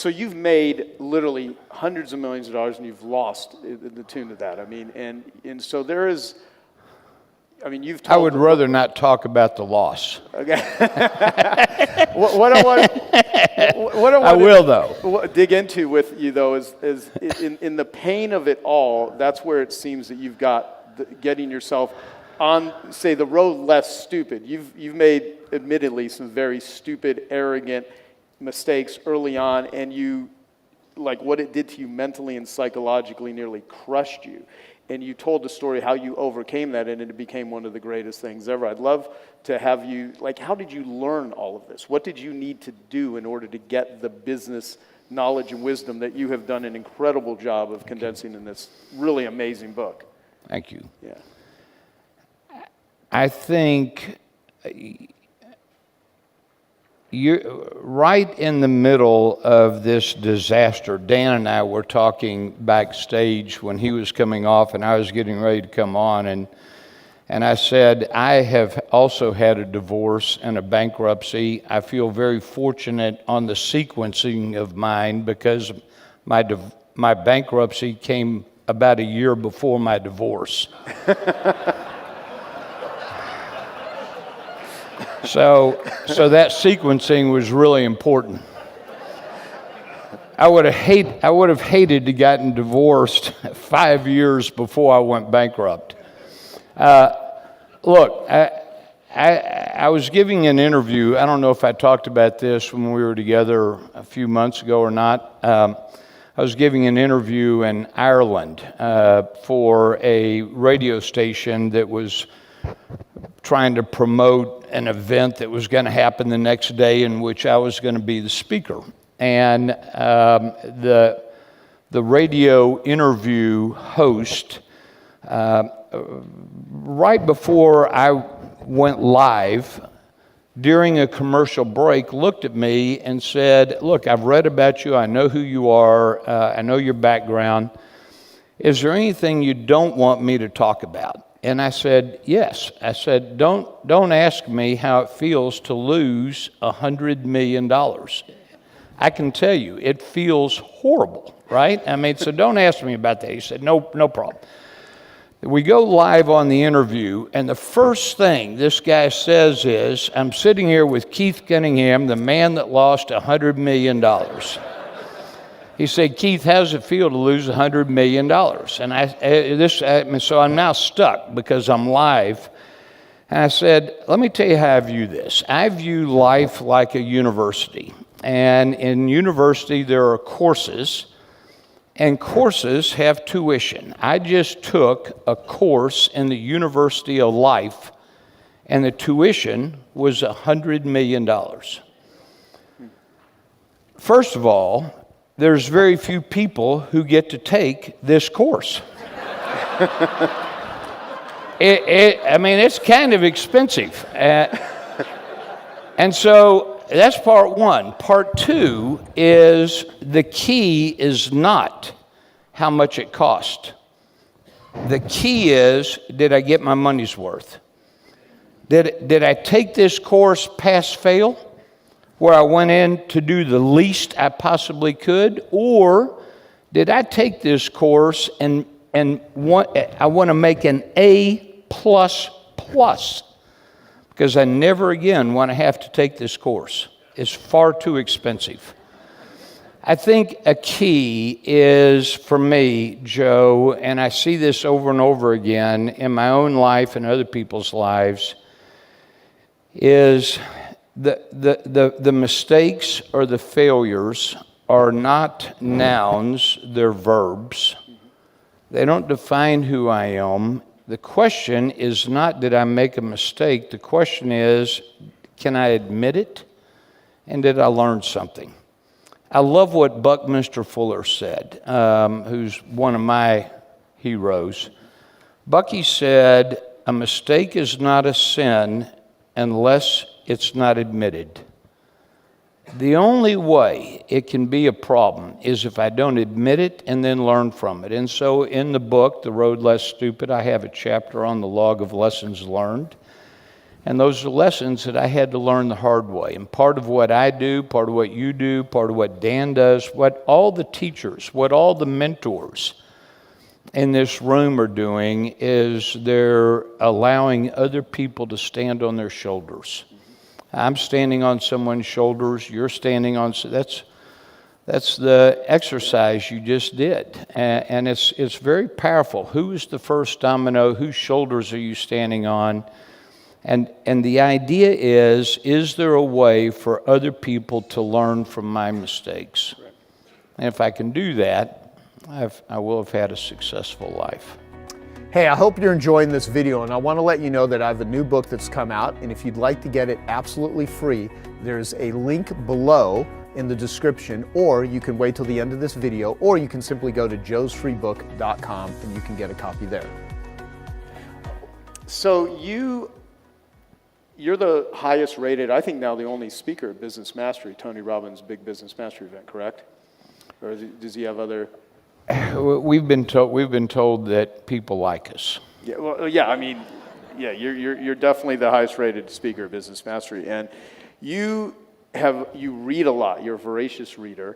So you've made literally hundreds of millions of dollars, and you've lost the tune to that. I mean, and so there is. I mean, you've told. I would rather not talk about the loss. Okay. what I want I will, though. Dig into with you, though, is in the pain of it all, that's where it seems that you've got getting yourself on, say, the road less stupid. You've made, admittedly, some very stupid, arrogant mistakes early on, and you, like what it did to you mentally and psychologically, nearly crushed you. And you told the story how you overcame that, and it became one of the greatest things ever. I'd love to have you, like, how did you learn all of this? What did you need to do in order to get the business knowledge and wisdom that you have done an incredible job of condensing in this really amazing book? Thank you. Yeah. I think you're right in the middle of this disaster. Dan and I were talking backstage when he was coming off and I was getting ready to come on, and I said, I have also had a divorce and a bankruptcy. I feel very fortunate on the sequencing of mine because my bankruptcy came about a year before my divorce. So that sequencing was really important. I would have hated to gotten divorced 5 years before I went bankrupt. Look, I was giving an interview. I don't know if I talked about this when we were together a few months ago or not. I was giving an interview in Ireland for a radio station that was trying to promote an event that was going to happen the next day in which I was going to be the speaker. And the radio interview host, right before I went live, during a commercial break, looked at me and said, look, I've read about you. I know who you are. I know your background. Is there anything you don't want me to talk about? And I said, yes. I said, don't ask me how it feels to lose $100 million. I can tell you, it feels horrible, right? I mean, so don't ask me about that. He said, no problem. We go live on the interview, and the first thing this guy says is, I'm sitting here with Keith Cunningham, the man that lost $100 million. He said, Keith, how does it feel to lose $100 million? And so I'm now stuck because I'm live. And I said, let me tell you how I view this. I view life like a university. And in university, there are courses, and courses have tuition. I just took a course in the University of Life, and the tuition was $100 million. First of all, there's very few people who get to take this course. I mean, it's kind of expensive. And so that's part one. Part two is the key is not how much it cost. The key is, did I get my money's worth? Did I take this course pass-fail, where I went in to do the least I possibly could? Or did I take this course and I want to make an A++, because I never again want to have to take this course. It's far too expensive. I think a key is, for me, Joe, and I see this over and over again in my own life and other people's lives, is the mistakes or the failures are not nouns, they're verbs. They don't define who I am. The question is not, did I make a mistake? The question is, can I admit it? And did I learn something? I love what Buckminster Fuller said, who's one of my heroes. Bucky said, a mistake is not a sin unless it's not admitted. The only way it can be a problem is if I don't admit it and then learn from it. And so in the book, The Road Less Stupid, I have a chapter on the log of lessons learned. And those are lessons that I had to learn the hard way. And part of what I do, part of what you do, part of what Dan does, what all the teachers, what all the mentors in this room are doing is they're allowing other people to stand on their shoulders. I'm standing on someone's shoulders, you're standing on, that's the exercise you just did. And it's very powerful. Who is the first domino? Whose shoulders are you standing on? And the idea is there a way for other people to learn from my mistakes? And if I can do that, I will have had a successful life. Hey, I hope you're enjoying this video, and I want to let you know that I have a new book that's come out, and if you'd like to get it absolutely free, there's a link below in the description, or you can wait till the end of this video, or you can simply go to joesfreebook.com and you can get a copy there. So you're the highest rated, I think now the only speaker at Business Mastery, Tony Robbins' big Business Mastery event, correct? Or does he have other? We've been told that people like us. Yeah, well, yeah. I mean, yeah. You're definitely the highest rated speaker at Business Mastery, and you read a lot. You're a voracious reader,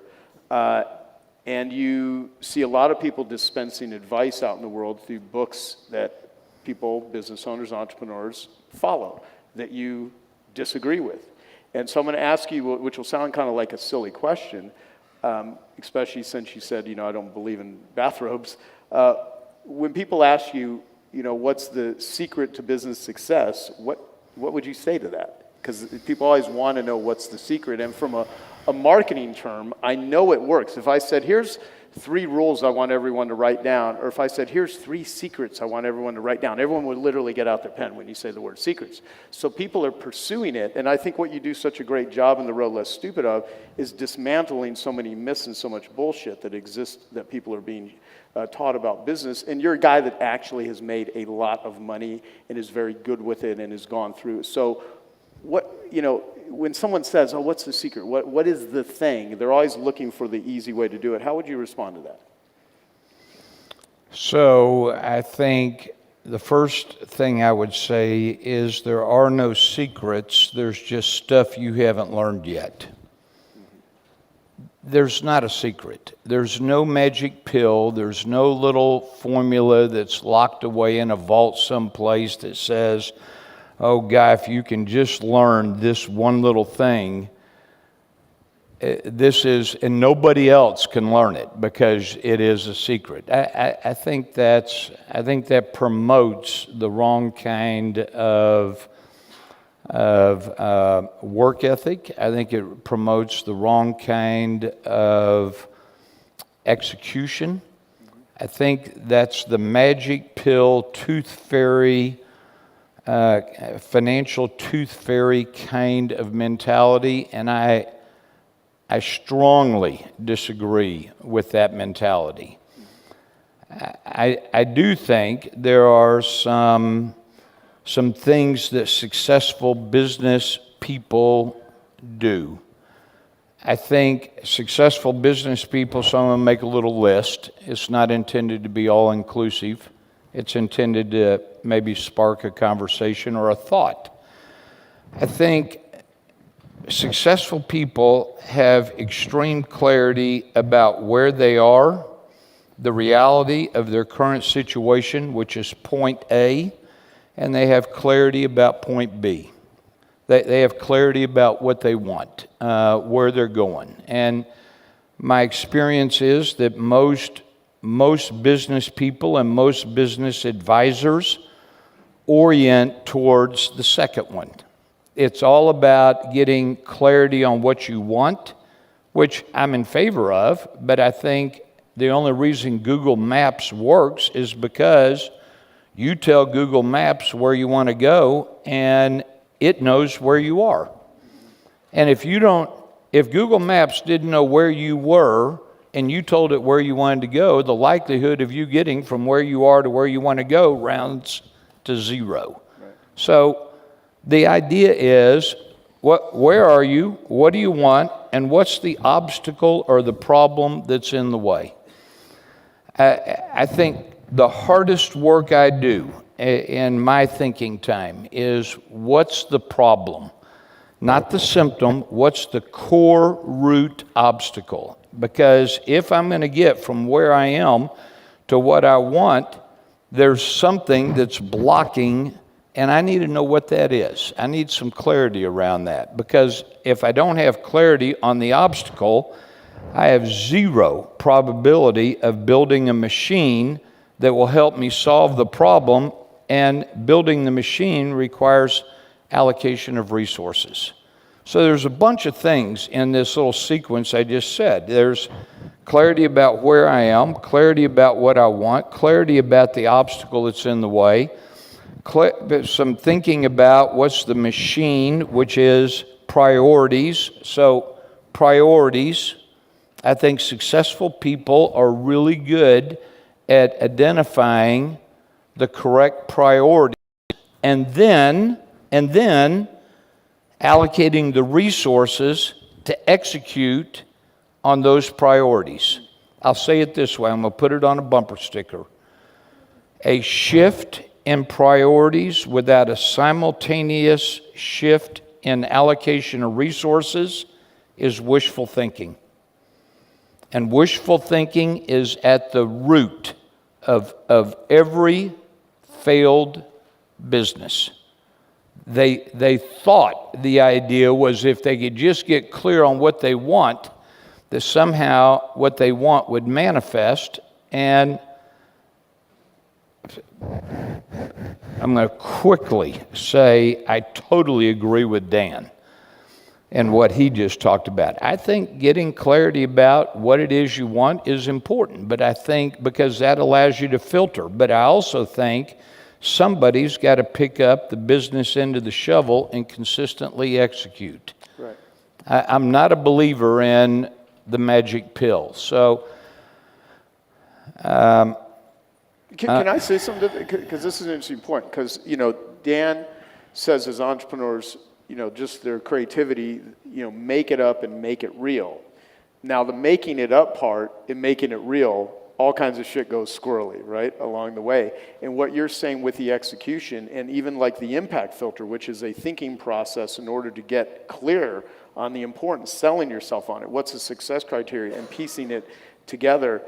and you see a lot of people dispensing advice out in the world through books that people, business owners, entrepreneurs follow that you disagree with. And so I'm going to ask you, which will sound kind of like a silly question. Especially since you said, I don't believe in bathrobes. When people ask you, what's the secret to business success, what would you say to that? Because people always want to know what's the secret. And from a marketing term, I know it works. If I said, here's 3 rules I want everyone to write down, or if I said, here's 3 secrets I want everyone to write down, everyone would literally get out their pen when you say the word secrets. So people are pursuing it, and I think what you do such a great job in The Road Less Stupid of is dismantling so many myths and so much bullshit that exists that people are being taught about business. And you're a guy that actually has made a lot of money and is very good with it and has gone through it. So when someone says, oh, what's the secret? What is the thing? They're always looking for the easy way to do it. How would you respond to that? So I think the first thing I would say is there are no secrets. There's just stuff you haven't learned yet. There's not a secret. There's no magic pill. There's no little formula that's locked away in a vault someplace that says, oh, guy, if you can just learn this one little thing, and nobody else can learn it because it is a secret. I think that promotes the wrong kind of work ethic. I think it promotes the wrong kind of execution. I think that's the magic pill, tooth fairy, financial tooth fairy kind of mentality, and I strongly disagree with that mentality. I do think there are some things that successful business people do. I think successful business people, some of them make a little list. It's not intended to be all-inclusive. It's intended to maybe spark a conversation or a thought. I think successful people have extreme clarity about where they are, the reality of their current situation, which is point A, and they have clarity about point B. They have clarity about what they want, where they're going. And my experience is that most business people and most business advisors orient towards the second one. It's all about getting clarity on what you want, which I'm in favor of, but I think the only reason Google Maps works is because you tell Google Maps where you want to go and it knows where you are. And if Google Maps didn't know where you were and you told it where you wanted to go, the likelihood of you getting from where you are to where you want to go rounds to 0. Right. So the idea is, where are you, what do you want, and what's the obstacle or the problem that's in the way? I think the hardest work I do in my thinking time is what's the problem? Not the symptom, what's the core root obstacle? Because if I'm going to get from where I am to what I want, there's something that's blocking, and I need to know what that is. I need some clarity around that, because if I don't have clarity on the obstacle, I have zero probability of building a machine that will help me solve the problem, and building the machine requires allocation of resources. So there's a bunch of things in this little sequence I just said. There's clarity about where I am, clarity about what I want, clarity about the obstacle that's in the way, some thinking about what's the machine, which is priorities. So priorities, I think successful people are really good at identifying the correct priorities and then allocating the resources to execute on those priorities. I'll say it this way, I'm going to put it on a bumper sticker. A shift in priorities without a simultaneous shift in allocation of resources is wishful thinking. And wishful thinking is at the root of every failed business. They thought the idea was if they could just get clear on what they want, that somehow what they want would manifest. And I'm going to quickly say I totally agree with Dan and what he just talked about. I think getting clarity about what it is you want is important, but I think because that allows you to filter. But I also think somebody's got to pick up the business end of the shovel and consistently execute. Right. I'm not a believer in the magic pill. So, can I say something? Because this is an interesting point. Because Dan says as entrepreneurs, just their creativity, make it up and make it real. Now the making it up part and making it real, all kinds of shit goes squirrely, right, along the way. And what you're saying with the execution, and even like the impact filter, which is a thinking process in order to get clear on the importance, selling yourself on it, what's the success criteria, and piecing it together.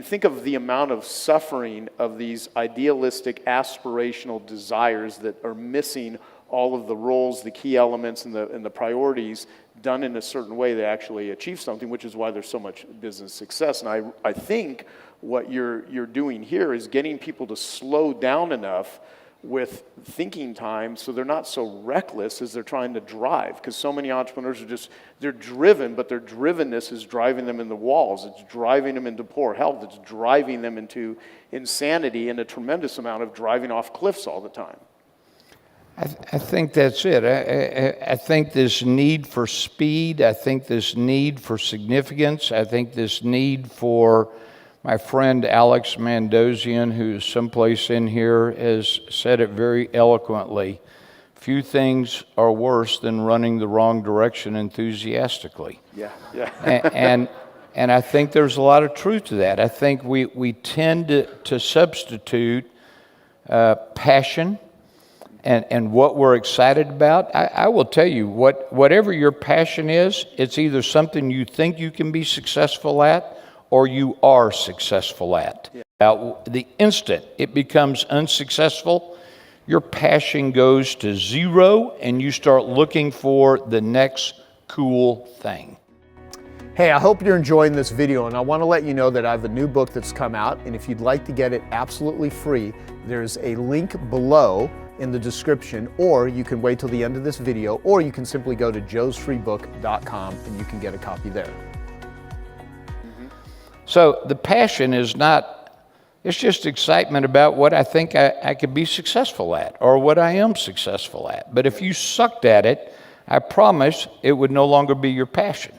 Think of the amount of suffering of these idealistic, aspirational desires that are missing all of the roles, the key elements, and the priorities done in a certain way to actually achieve something, which is why there's so much business success. And I think what you're doing here is getting people to slow down enough with thinking time so they're not so reckless as they're trying to drive. Because so many entrepreneurs they're driven, but their drivenness is driving them in the walls. It's driving them into poor health. It's driving them into insanity and a tremendous amount of driving off cliffs all the time. I think that's it. I think this need for speed, I think this need for significance, I think this need for, my friend Alex Mandossian, who's someplace in here, has said it very eloquently. Few things are worse than running the wrong direction enthusiastically. Yeah. And I think there's a lot of truth to that. I think we tend to substitute passion and what we're excited about. I will tell you, whatever your passion is, it's either something you think you can be successful at or you are successful at. Yeah. The instant it becomes unsuccessful, your passion goes to zero and you start looking for the next cool thing. Hey, I hope you're enjoying this video, and I want to let you know that I have a new book that's come out, and if you'd like to get it absolutely free, there's a link below in the description, or you can wait till the end of this video, or you can simply go to joesfreebook.com and you can get a copy there. So the passion is not, it's just excitement about what I think I could be successful at or what I am successful at. But if you sucked at it, I promise it would no longer be your passion.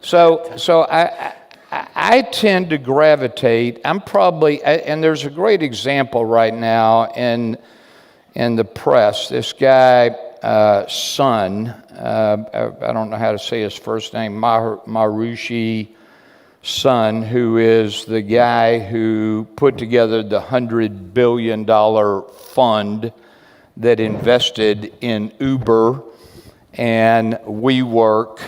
So I tend to gravitate, and there's a great example right now in the press. This guy, Sun, I don't know how to say his first name, Marushi son, who is the guy who put together the $100 billion fund that invested in Uber and WeWork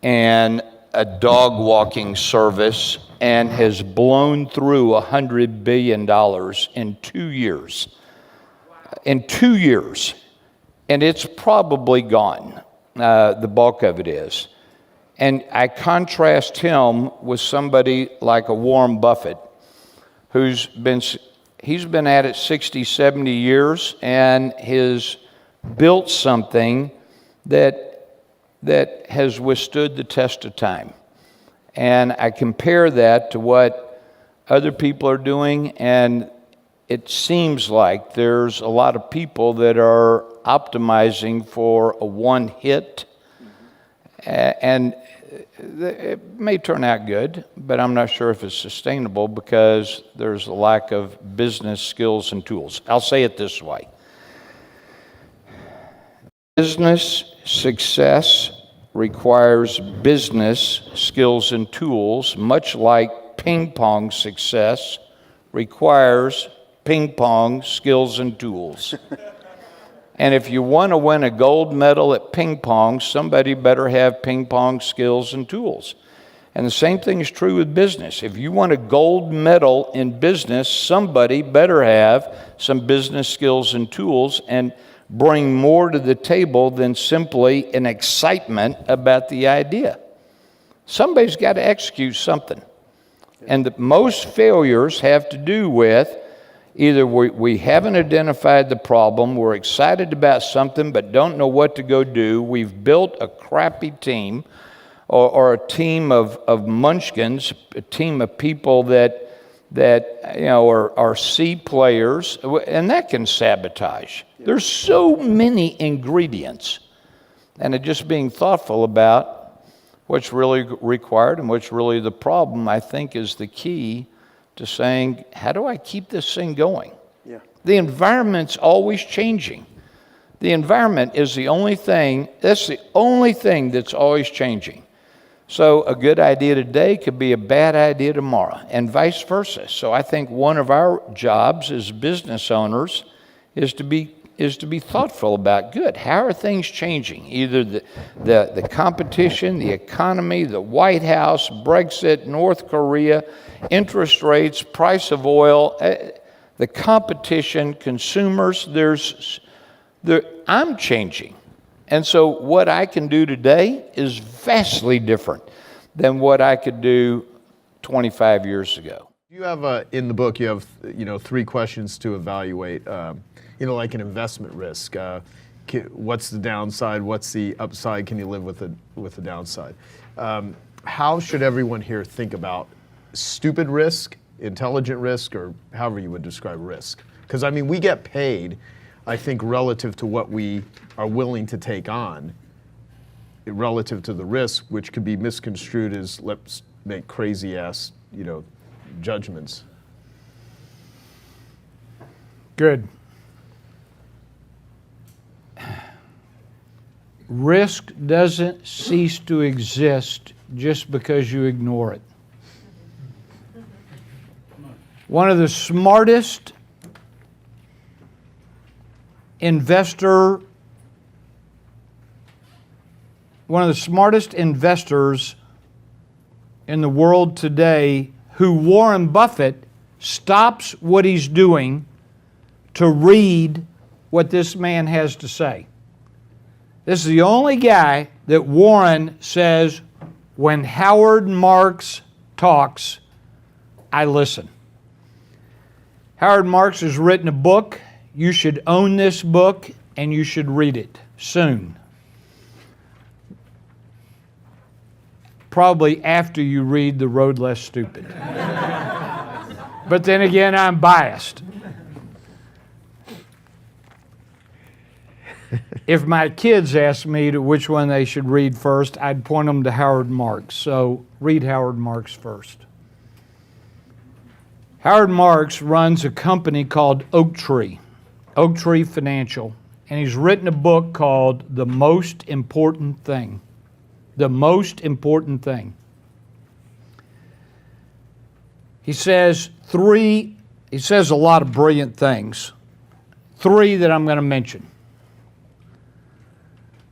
and a dog walking service, and has blown through $100 billion in 2 years. In 2 years. And it's probably gone. The bulk of it is. And I contrast him with somebody like a Warren Buffett, he's been at it 60, 70 years and has built something that has withstood the test of time. And I compare that to what other people are doing, and it seems like there's a lot of people that are optimizing for a one hit, and it may turn out good, but I'm not sure if it's sustainable because there's a lack of business skills and tools. I'll say it this way. Business success requires business skills and tools, much like ping pong success requires ping pong skills and tools. And if you want to win a gold medal at ping pong, somebody better have ping pong skills and tools. And the same thing is true with business. If you want a gold medal in business, somebody better have some business skills and tools and bring more to the table than simply an excitement about the idea. Somebody's got to execute something. And most failures have to do with either we haven't identified the problem, we're excited about something but don't know what to go do, we've built a crappy team or a team of munchkins, a team of people that are C players, and that can sabotage. There's so many ingredients, and just being thoughtful about what's really required and what's really the problem, I think, is the key to saying, how do I keep this thing going? Yeah. The environment's always changing. The environment is the only thing, that's the only thing that's always changing. So a good idea today could be a bad idea tomorrow, and vice versa. So I think one of our jobs as business owners is to be thoughtful about, good, how are things changing? Either the competition, the economy, the White House, Brexit, North Korea, interest rates, price of oil, the competition, consumers, I'm changing. And so what I can do today is vastly different than what I could do 25 years ago. You have in the book, you have 3 questions to evaluate, like an investment risk. What's the downside? What's the upside? Can you live with the downside? How should everyone here think about stupid risk, intelligent risk, or however you would describe risk? Because we get paid, I think, relative to what we are willing to take on, relative to the risk, which could be misconstrued as let's make crazy ass, judgments. Good. Risk doesn't cease to exist just because you ignore it. One of the smartest investors in the world today, who Warren Buffett stops what he's doing to read what this man has to say. This is the only guy that Warren says, when Howard Marks talks, I listen. Howard Marks has written a book. You should own this book and you should read it soon. Probably after you read The Road Less Stupid. But then again, I'm biased. If my kids asked me to which one they should read first, I'd point them to Howard Marks. So read Howard Marks first. Howard Marks runs a company called Oaktree Financial, and he's written a book called The Most Important Thing. The Most Important Thing. He says a lot of brilliant things. 3 that I'm going to mention.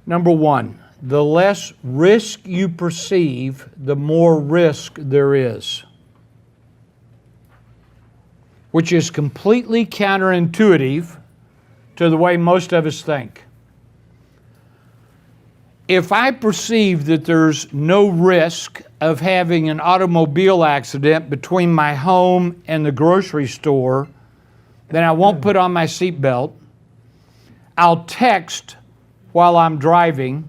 Number 1, the less risk you perceive, the more risk there is. Which is completely counterintuitive to the way most of us think. If I perceive that there's no risk of having an automobile accident between my home and the grocery store, then I won't put on my seatbelt. I'll text while I'm driving.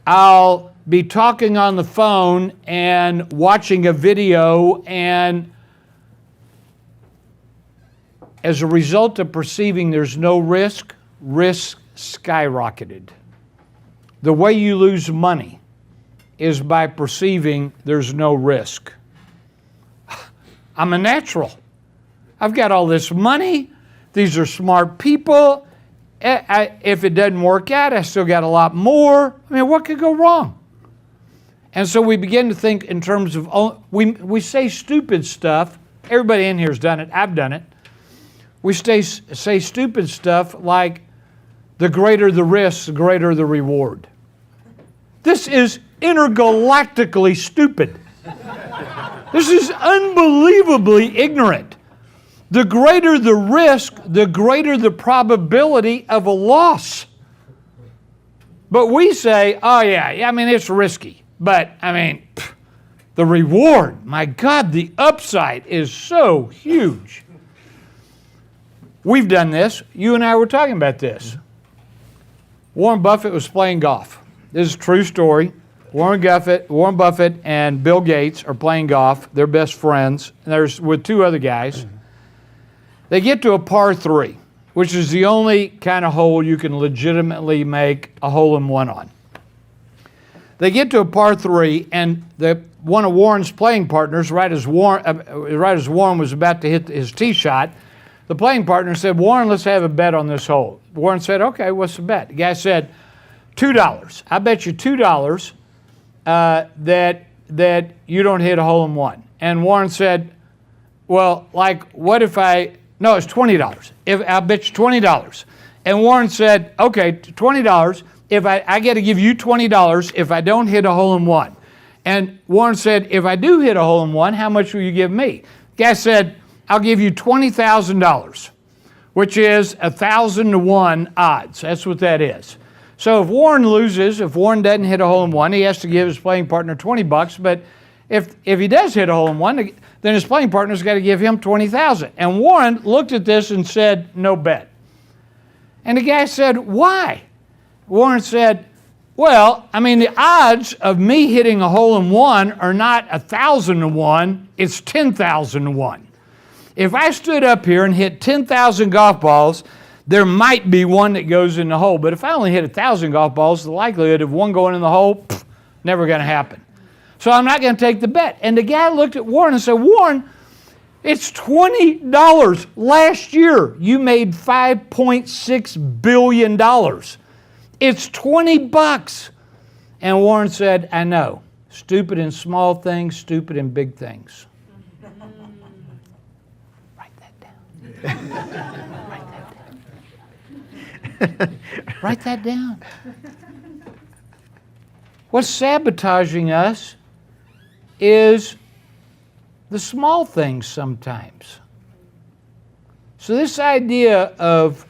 I'll be talking on the phone and watching a video, and as a result of perceiving there's no risk, risk skyrocketed. The way you lose money is by perceiving there's no risk. I'm a natural. I've got all this money. These are smart people. If it doesn't work out, I still got a lot more. I mean, what could go wrong? And so we begin to think in terms of, we say stupid stuff. Everybody in here has done it. I've done it. We say stupid stuff like, the greater the risk, the greater the reward. This is intergalactically stupid. This is unbelievably ignorant. The greater the risk, the greater the probability of a loss. But we say, oh yeah, I mean, it's risky. But, I mean, the reward, my God, the upside is so huge. We've done this. You and I were talking about this. Warren Buffett was playing golf. This is a true story. Warren Buffett and Bill Gates are playing golf. They're best friends. And there's with 2 other guys. They get to a par 3, which is the only kind of hole you can legitimately make a hole-in-one on. They get to a par 3, and one of Warren's playing partners, right as Warren was about to hit his tee shot, the playing partner said, Warren, let's have a bet on this hole. Warren said, okay, what's the bet? The guy said, $2. I bet you $2 that you don't hit a hole-in-one. And Warren said, well, like, what if no, it's $20. I bet you $20. And Warren said, okay, $20. If I got to give you $20 if I don't hit a hole-in-one. And Warren said, if I do hit a hole-in-one, how much will you give me? The guy said, I'll give you $20,000, which is 1,000 to 1 odds. That's what that is. So if Warren loses, if Warren doesn't hit a hole-in-one, he has to give his playing partner $20. But if he does hit a hole-in-one, then his playing partner's got to give him $20,000. And Warren looked at this and said, no bet. And the guy said, why? Warren said, well, I mean, the odds of me hitting a hole-in-one are not 1,000 to 1, it's 10,000 to 1. If I stood up here and hit 10,000 golf balls, there might be one that goes in the hole. But if I only hit 1,000 golf balls, the likelihood of one going in the hole, never going to happen. So I'm not going to take the bet. And the guy looked at Warren and said, Warren, it's $20. Last year, you made $5.6 billion. It's $20. And Warren said, I know. Stupid in small things, stupid in big things. Write that down. Write that down. What's sabotaging us is the small things sometimes. So this idea of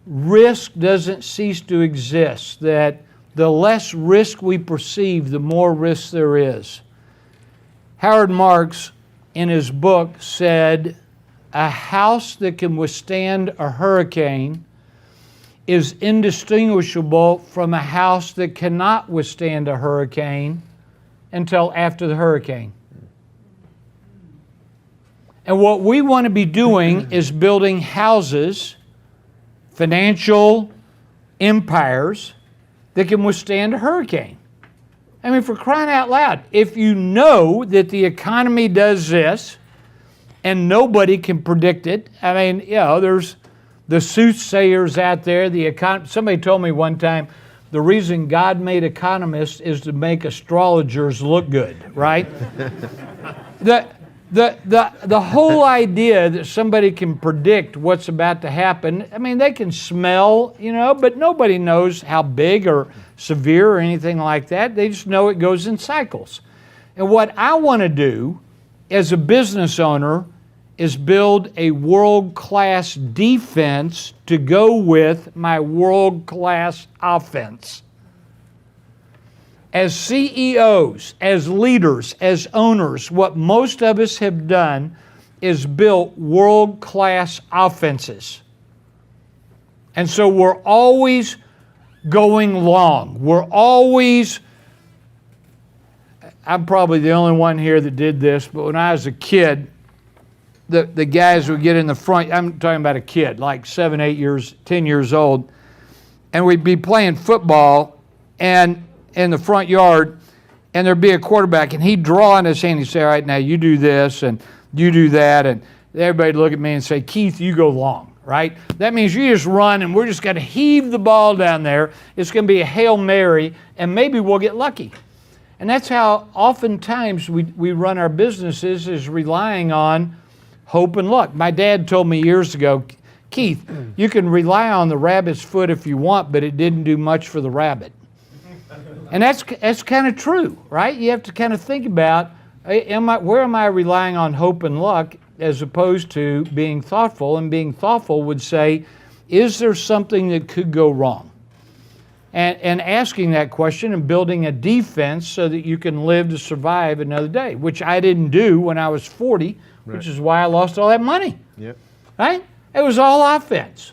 risk doesn't cease to exist, that the less risk we perceive, the more risk there is. Howard Marks, in his book, said, a house that can withstand a hurricane is indistinguishable from a house that cannot withstand a hurricane until after the hurricane. And what we want to be doing is building houses, financial empires that can withstand a hurricane. I mean, for crying out loud, if you know that the economy does this and nobody can predict it, I mean, you know, there's the soothsayers out there. Somebody told me one time, the reason God made economists is to make astrologers look good, right? The whole idea that somebody can predict what's about to happen, I mean, they can smell, but nobody knows how big or severe or anything like that. They just know it goes in cycles. And what I want to do as a business owner is build a world-class defense to go with my world-class offense. As CEOs, as leaders, as owners, what most of us have done is built world-class offenses. And so we're always going long. I'm probably the only one here that did this, but when I was a kid, the guys would get in the front, I'm talking about a kid, like 7, 8 years, 10 years old, and we'd be playing football and in the front yard, and there'd be a quarterback, and he'd draw in his hand. He'd say, all right, now you do this, and you do that, and everybody'd look at me and say, Keith, you go long, right? That means you just run, and we're just going to heave the ball down there. It's going to be a Hail Mary, and maybe we'll get lucky. And that's how oftentimes we run our businesses, is relying on hope and luck. My dad told me years ago, Keith, you can rely on the rabbit's foot if you want, but it didn't do much for the rabbit. And that's kind of true, right? You have to kind of think about, where am I relying on hope and luck as opposed to being thoughtful? And being thoughtful would say, is there something that could go wrong? And asking that question and building a defense so that you can live to survive another day, which I didn't do when I was 40, which is why I lost all that money. Yep. Right? It was all offense.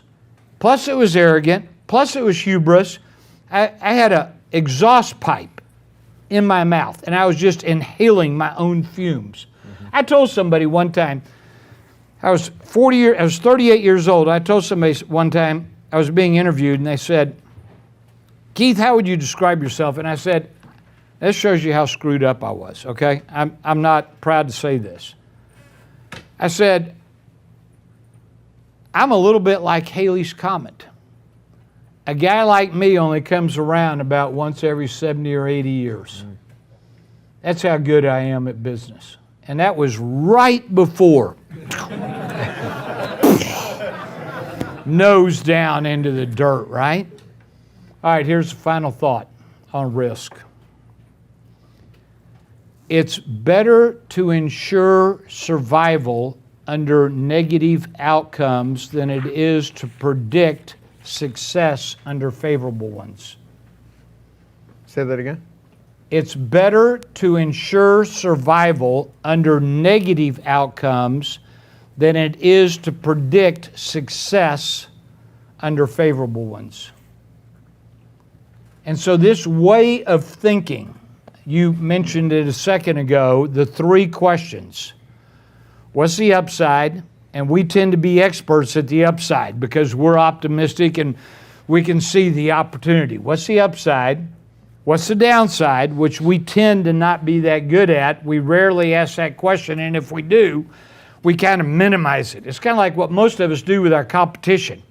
Plus it was arrogant. Plus it was hubris. I had a exhaust pipe in my mouth, and I was just inhaling my own fumes. I told somebody one time, I was 38 years old. I told somebody one time, I was being interviewed, and they said, Keith, how would you describe yourself? And I said, this shows you how screwed up I was, okay? I'm not proud to say this. I said, I'm a little bit like Halley's Comet. A guy like me only comes around about once every 70 or 80 years. That's how good I am at business. And that was right before nose down into the dirt, right? All right, here's the final thought on risk. It's better to ensure survival under negative outcomes than it is to predict success under favorable ones. Say that again. It's better to ensure survival under negative outcomes than it is to predict success under favorable ones. And so this way of thinking, you mentioned it a second ago, the 3 questions. What's the upside? And we tend to be experts at the upside because we're optimistic and we can see the opportunity. What's the upside? What's the downside? Which we tend to not be that good at. We rarely ask that question, and if we do, we kind of minimize it. It's kind of like what most of us do with our competition.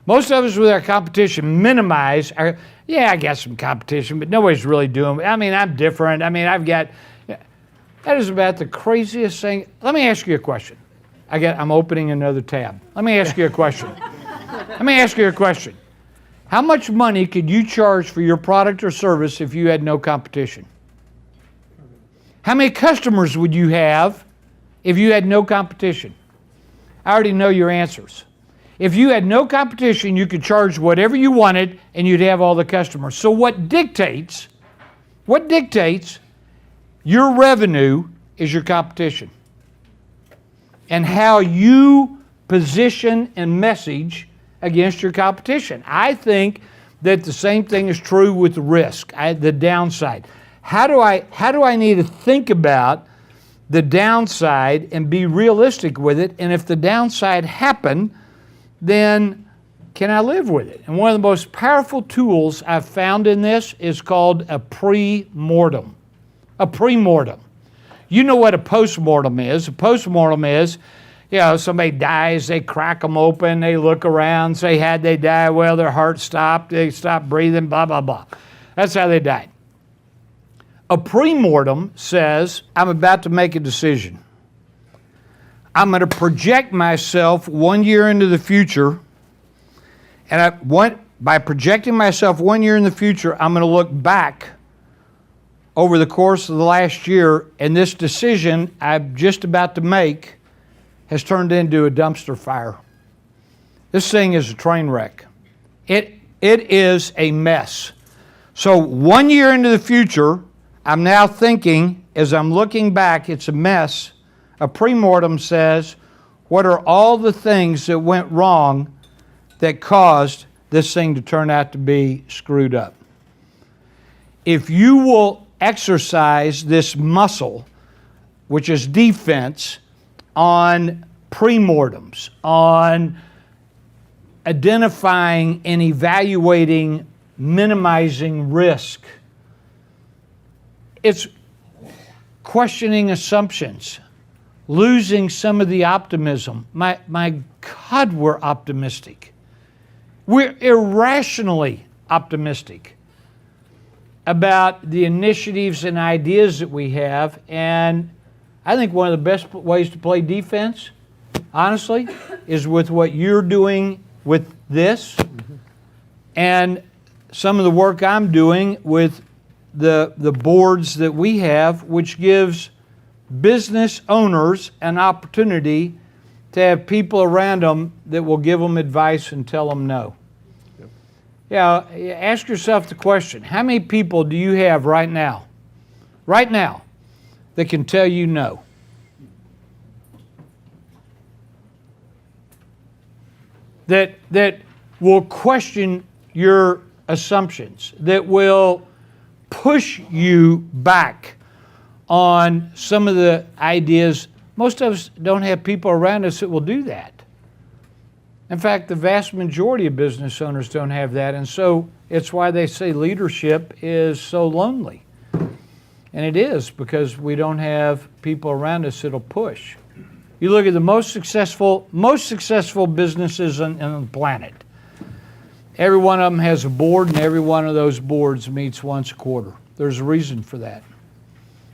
Most of us with our competition minimize our, I got some competition, but nobody's really doing it. I mean, I'm different. I mean, that is about the craziest thing. Let me ask you a question. I'm opening another tab. Let me ask you a question. How much money could you charge for your product or service if you had no competition? How many customers would you have if you had no competition? I already know your answers. If you had no competition, you could charge whatever you wanted and you'd have all the customers. So what dictates your revenue is your competition. And how you position and message against your competition. I think that the same thing is true with risk, the downside. How do I need to think about the downside and be realistic with it? And if the downside happened, then can I live with it? And one of the most powerful tools I've found in this is called a pre-mortem. A pre-mortem. You know what a post-mortem is. A post-mortem is, somebody dies, they crack them open, they look around, say, how'd they die? Well, their heart stopped, they stopped breathing, blah, blah, blah. That's how they died. A pre-mortem says, I'm about to make a decision. I'm going to project myself 1 year into the future, and by projecting myself 1 year in the future, I'm going to look back over the course of the last year, and this decision I'm just about to make has turned into a dumpster fire. This thing is a train wreck. It is a mess. So 1 year into the future, I'm now thinking, as I'm looking back, it's a mess. A pre-mortem says, what are all the things that went wrong that caused this thing to turn out to be screwed up? If you will exercise this muscle, which is defense, on pre-mortems, on identifying and evaluating, minimizing risk, it's questioning assumptions, losing some of the optimism. My God, we're optimistic. We're irrationally optimistic about the initiatives and ideas that we have. And I think one of the best ways to play defense, honestly, is with what you're doing with this and some of the work I'm doing with the boards that we have, which gives business owners an opportunity to have people around them that will give them advice and tell them no. Yep. Yeah, ask yourself the question, how many people do you have right now, that can tell you no? That will question your assumptions, that will push you back on some of the ideas. Most of us don't have people around us that will do that. In fact, the vast majority of business owners don't have that, and so it's why they say leadership is so lonely. And it is, because we don't have people around us that'll push. You look at the most successful businesses on the planet. Every one of them has a board, and every one of those boards meets once a quarter. There's a reason for that.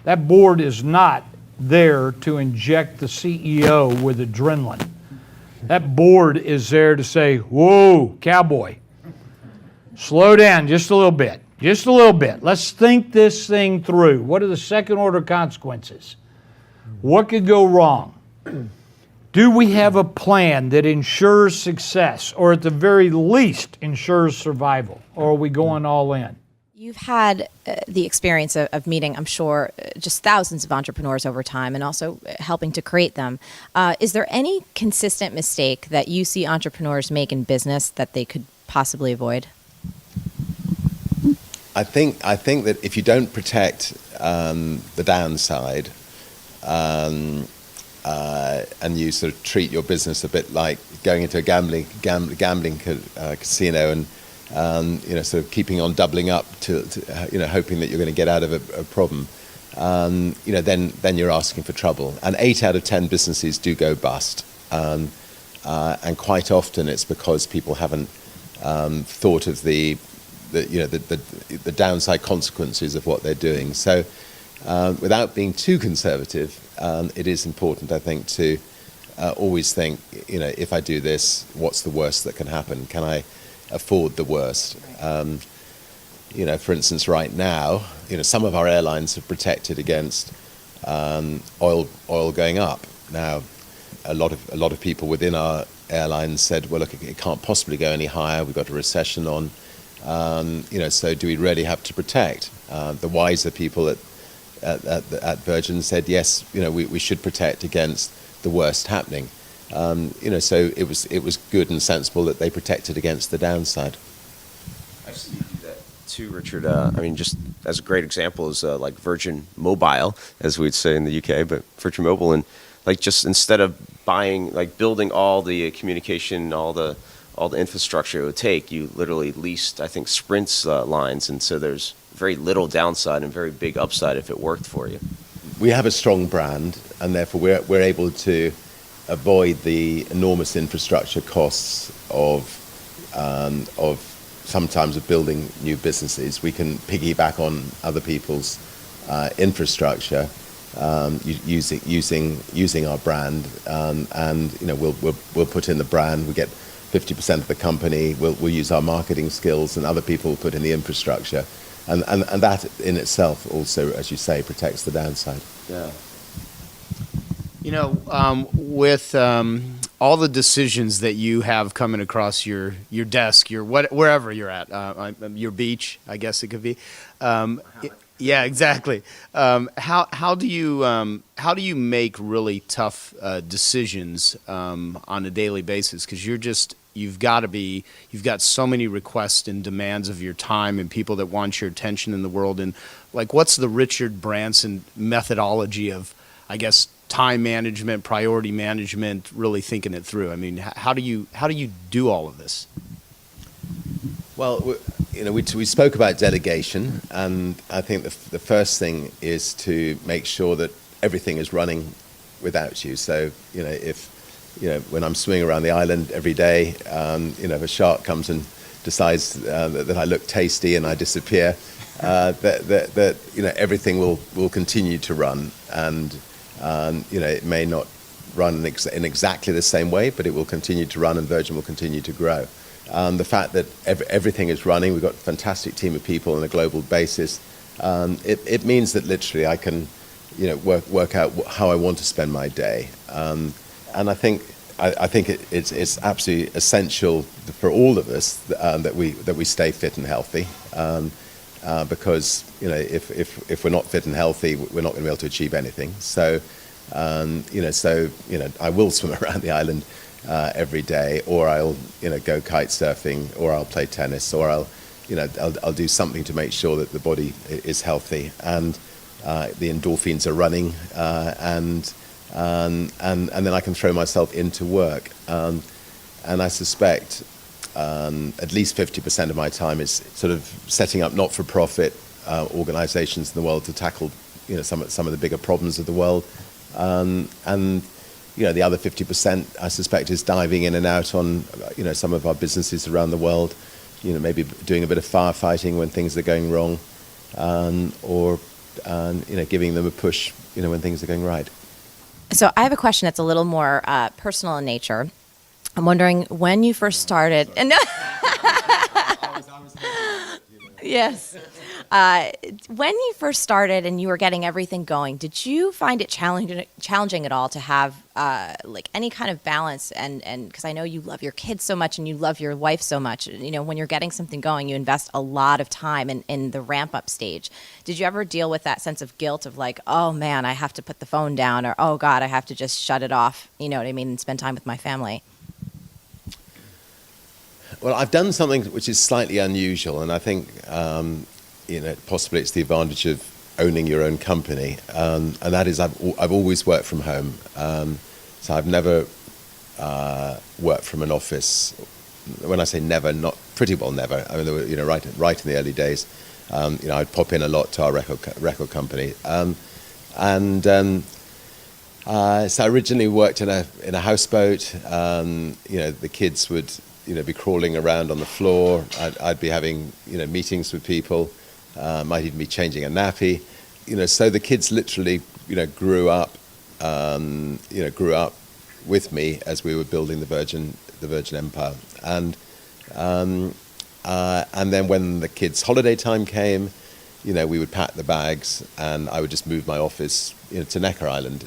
That board is not there to inject the CEO with adrenaline. That board is there to say, whoa, cowboy, slow down just a little bit, just a little bit. Let's think this thing through. What are the second order consequences? What could go wrong? Do we have a plan that ensures success, or at the very least ensures survival, or are we going all in? You've had the experience of meeting, I'm sure, just thousands of entrepreneurs over time and also helping to create them. Is there any consistent mistake that you see entrepreneurs make in business that they could possibly avoid? I think that if you don't protect the downside, and you sort of treat your business a bit like going into a gambling casino and sort of keeping on doubling up to hoping that you're going to get out of a problem, then you're asking for trouble. And 8 out of 10 businesses do go bust, and quite often it's because people haven't thought of the downside consequences of what they're doing. So without being too conservative, it is important, I think, to always think, if I do this, what's the worst that can happen? Can I afford the worst? For instance, right now, some of our airlines have protected against oil going up. Now, a lot of people within our airlines said, well, look, it can't possibly go any higher. We've got a recession on. So do we really have to protect? The wiser people at Virgin said, yes, we should protect against the worst happening. So it was good and sensible that they protected against the downside. I've seen you do that too, Richard. Just as a great example is like Virgin Mobile, as we'd say in the UK, but Virgin Mobile, and just instead of building all the communication, all the infrastructure it would take, you literally leased, I think, Sprint's lines, and so there's very little downside and very big upside if it worked for you. We have a strong brand, and therefore we're able to avoid the enormous infrastructure costs of sometimes of building new businesses. We can piggyback on other people's infrastructure, using our brand, and we'll put in the brand. We get 50% of the company. We'll use our marketing skills, and other people will put in the infrastructure, and that in itself also, as you say, protects the downside. Yeah. With all the decisions that you have coming across your desk, wherever you're at, your beach, I guess it could be. Yeah, exactly. How do you make really tough decisions on a daily basis? Because you've got so many requests and demands of your time and people that want your attention in the world. And like, what's the Richard Branson methodology of, I guess, time management, priority management, really thinking it through? I mean, how do you do all of this? Well, we spoke about delegation, and I think the first thing is to make sure that everything is running without you. So, when I'm swimming around the island every day, if a shark comes and decides that I look tasty and I disappear, that everything will continue to run, and it may not run in exactly the same way, but it will continue to run, and Virgin will continue to grow. The fact that everything is running, we've got a fantastic team of people on a global basis. It means that literally I can, work out how I want to spend my day. And I think it's absolutely essential for all of us that we stay fit and healthy. Because if we're not fit and healthy, we're not going to be able to achieve anything. So I will swim around the island every day, or I'll go kite surfing, or I'll play tennis, or I'll do something to make sure that the body is healthy, and the endorphins are running, and then I can throw myself into work, and I suspect at least 50% of my time is sort of setting up not-for-profit organizations in the world to tackle some of the bigger problems of the world, and the other 50%, I suspect, is diving in and out on, some of our businesses around the world, maybe doing a bit of firefighting when things are going wrong, or giving them a push, when things are going right. So I have a question that's a little more personal in nature. I'm wondering when you first started. And yes. When you first started and you were getting everything going, did you find it challenging at all to have any kind of balance? And because I know you love your kids so much and you love your wife so much, when you're getting something going, you invest a lot of time in the ramp up stage. Did you ever deal with that sense of guilt of like, oh man, I have to put the phone down, or oh God, I have to just shut it off, and spend time with my family? Well, I've done something which is slightly unusual, and I think possibly it's the advantage of owning your own company, and that is I've always worked from home. So I've never worked from an office. When I say never, not pretty well never. I mean, there were, right in the early days, I'd pop in a lot to our record company, so I originally worked in a houseboat. The kids would be crawling around on the floor. I'd be having meetings with people. Might even be changing a nappy. So the kids literally grew up with me as we were building the Virgin Empire. And then when the kids' holiday time came, we would pack the bags, and I would just move my office to Necker Island.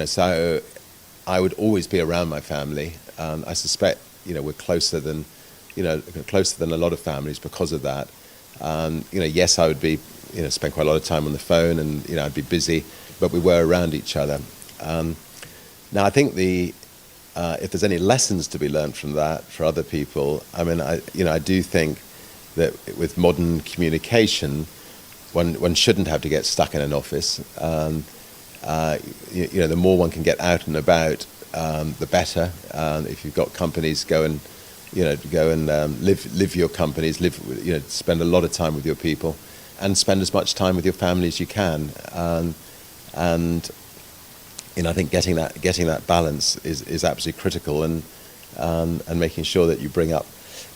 So I would always be around my family. I suspect we're closer than a lot of families because of that. Yes, I would be spend quite a lot of time on the phone, and I'd be busy, but we were around each other. Now I think if there's any lessons to be learned from that for other people, I mean, I do think that with modern communication, one shouldn't have to get stuck in an office. The more one can get out and about, the better. If you've got companies, go and live your companies, spend a lot of time with your people, and spend as much time with your family as you can. And I think getting that balance is absolutely critical, and making sure that you bring up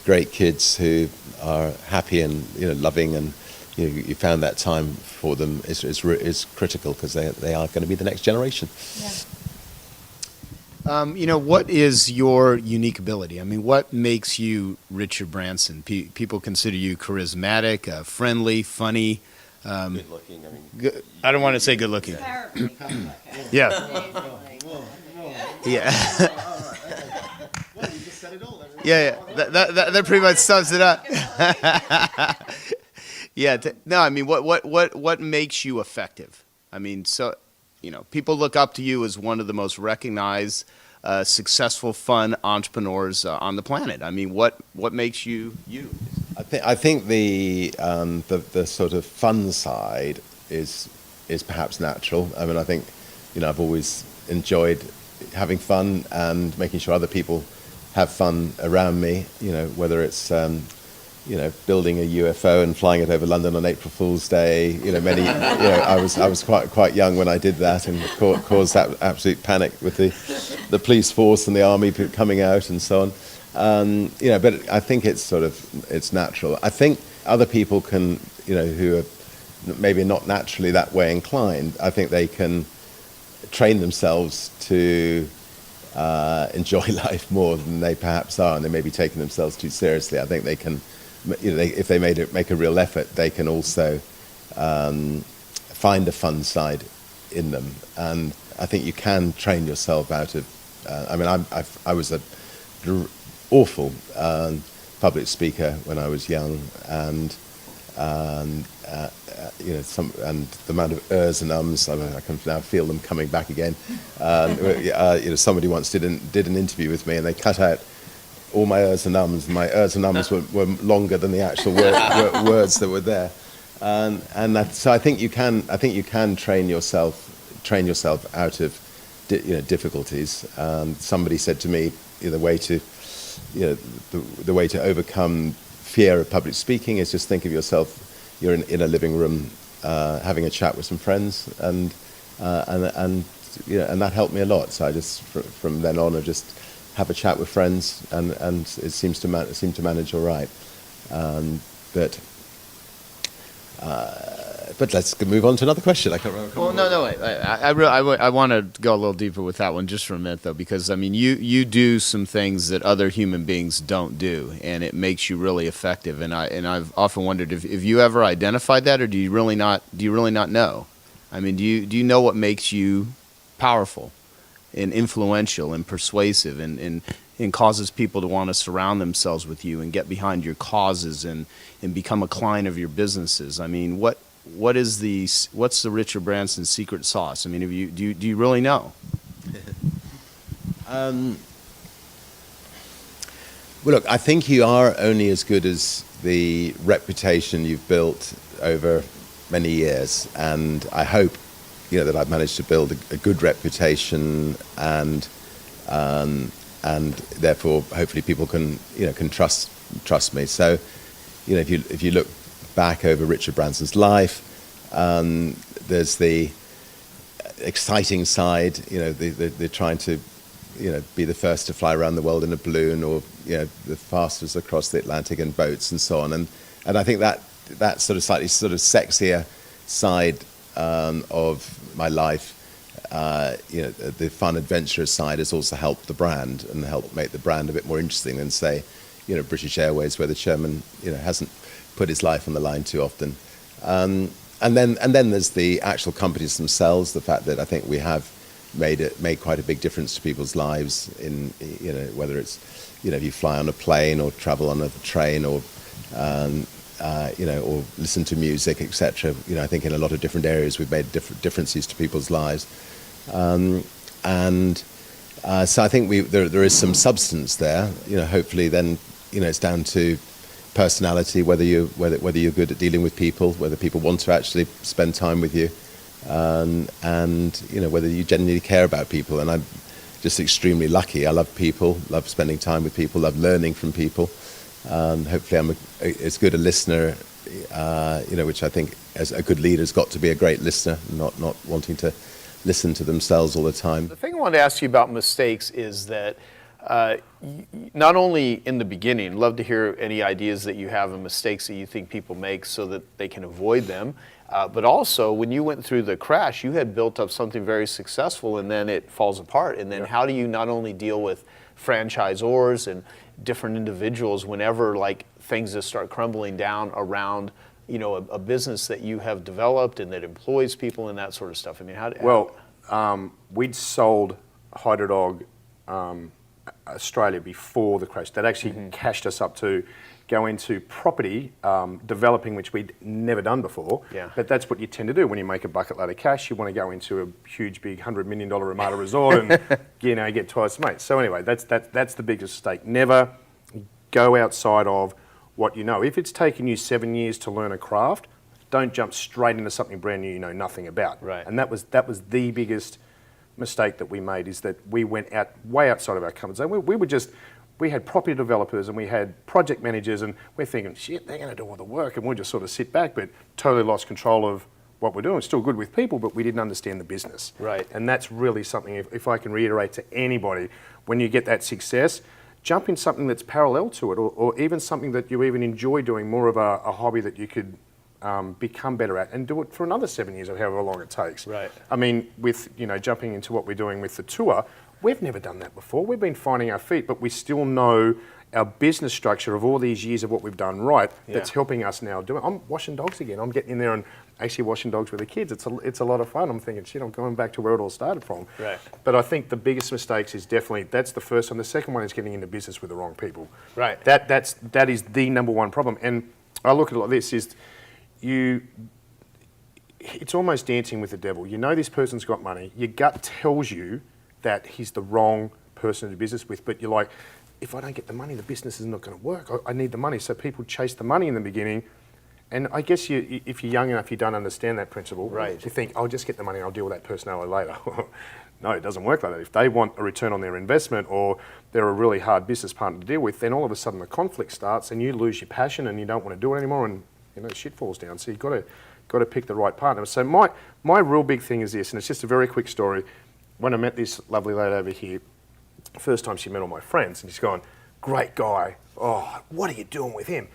great kids who are happy and loving, and you found that time for them is critical, because they are going to be the next generation. What is your unique ability? I mean, what makes you Richard Branson? People consider you charismatic, friendly, funny. Good looking. I mean, I don't want to say good looking. Yeah. Yeah. Yeah. That pretty much sums it up. Yeah. No, I mean, what makes you effective? I mean, people look up to you as one of the most recognized, successful, fun entrepreneurs on the planet. I mean, what makes you you? I think the sort of fun side is perhaps natural. I mean, I think I've always enjoyed having fun and making sure other people have fun around me. Whether it's building a UFO and flying it over London on April Fool's Day. I was quite young when I did that, and caused that absolute panic with the police force and the army coming out and so on. But I think it's natural. I think other people can, who are maybe not naturally that way inclined, I think they can train themselves to enjoy life more than they perhaps are, and they may be taking themselves too seriously. I think they can, if they make a real effort, they can also find a fun side in them. And I think you can train yourself out of. I was a awful public speaker when I was young, and and the amount of ers and ums, I can now feel them coming back again. Somebody once did an interview with me, and they cut out all my ers and ums. And my ers and ums were longer than the actual words that were there. So I think you can train yourself out of difficulties. Somebody said to me, the way to overcome fear of public speaking is just think of yourself, you're in a living room having a chat with some friends, and that helped me a lot. So I just from then on I just have a chat with friends, and it seemed to manage all right. But let's move on to another question. I can't remember. Well, no. I want to go a little deeper with that one just for a minute, though, because I mean, you do some things that other human beings don't do, and it makes you really effective. And I've often wondered if you ever identified that, or do you really not know? I mean, do you know what makes you powerful and influential and persuasive and causes people to want to surround themselves with you and get behind your causes and become a client of your businesses? I mean, what's the Richard Branson secret sauce? I mean, do you really know? Well, look, I think you are only as good as the reputation you've built over many years, and I hope that I've managed to build a good reputation, and therefore hopefully people can trust me. So if you look back over Richard Branson's life, there's the exciting side, they're trying to be the first to fly around the world in a balloon, or the fastest across the Atlantic in boats and so on, and I think that sort of slightly sexier side of my life, the fun adventurous side, has also helped the brand and helped make the brand a bit more interesting than, say, British Airways, where the chairman hasn't put his life on the line too often. And then there's the actual companies themselves, the fact that I think we have made quite a big difference to people's lives in whether it's if you fly on a plane or travel on a train or or listen to music, etc. I think in a lot of different areas we've made differences to people's lives, so I think there is some substance there. Hopefully then it's down to personality, whether you're good at dealing with people, whether people want to actually spend time with you, and whether you genuinely care about people. And I'm just extremely lucky. I love people, love spending time with people, love learning from people. Hopefully I'm as good a listener, which I think as a good leader's got to be a great listener, not wanting to listen to themselves all the time. The thing I wanted to ask you about mistakes is that Not only in the beginning, love to hear any ideas that you have and mistakes that you think people make so that they can avoid them. But also, when you went through the crash, you had built up something very successful and then it falls apart. And then how do you not only deal with franchisors and different individuals whenever like things just start crumbling down around, you know, a business that you have developed and that employs people and that sort of stuff? I mean, we'd sold Hydrodog Australia before the crash. That actually cashed us up to go into property developing, which we'd never done before. Yeah. But that's what you tend to do when you make a bucket load of cash. You want to go into a huge, big $100 million Ramada resort and get twice the money. So anyway, that's the biggest mistake. Never go outside of what you know. If it's taken you 7 years to learn a craft, don't jump straight into something brand new you know nothing about. Right. And that was the biggest mistake that we made, is that we went out way outside of our comfort zone. We had property developers and we had project managers, and we're thinking, shit, they're going to do all the work, and we'll just sort of sit back, but totally lost control of what we're doing. It's still good with people, but we didn't understand the business. Right. And that's really something, if I can reiterate to anybody, when you get that success, jump in something that's parallel to it, or even something that you even enjoy doing, more of a hobby that you could become better at, and do it for another 7 years or however long it takes. Right. I mean, with jumping into what we're doing with the tour, we've never done that before. We've been finding our feet, but we still know our business structure of all these years of what we've done right. That's helping us now do it. I'm washing dogs again. I'm getting in there and actually washing dogs with the kids. It's a lot of fun. I'm thinking, shit, I'm going back to where it all started from. Right. But I think the biggest mistakes is definitely, that's the first one. The second one is getting into business with the wrong people. Right. That is the number one problem. And I look at it like this: it's almost dancing with the devil. You know this person's got money. Your gut tells you that he's the wrong person to do business with, but you're like, if I don't get the money, the business is not going to work. I need the money. So people chase the money in the beginning. And I guess if you're young enough, you don't understand that principle. Right. You think, I'll just get the money and I'll deal with that personality later. No, it doesn't work like that. If they want a return on their investment, or they're a really hard business partner to deal with, then all of a sudden the conflict starts and you lose your passion and you don't want to do it anymore, and shit falls down. So you've got to pick the right partner. So my real big thing is this, and it's just a very quick story. When I met this lovely lady over here, first time she met all my friends, and she's gone, great guy. Oh, what are you doing with him?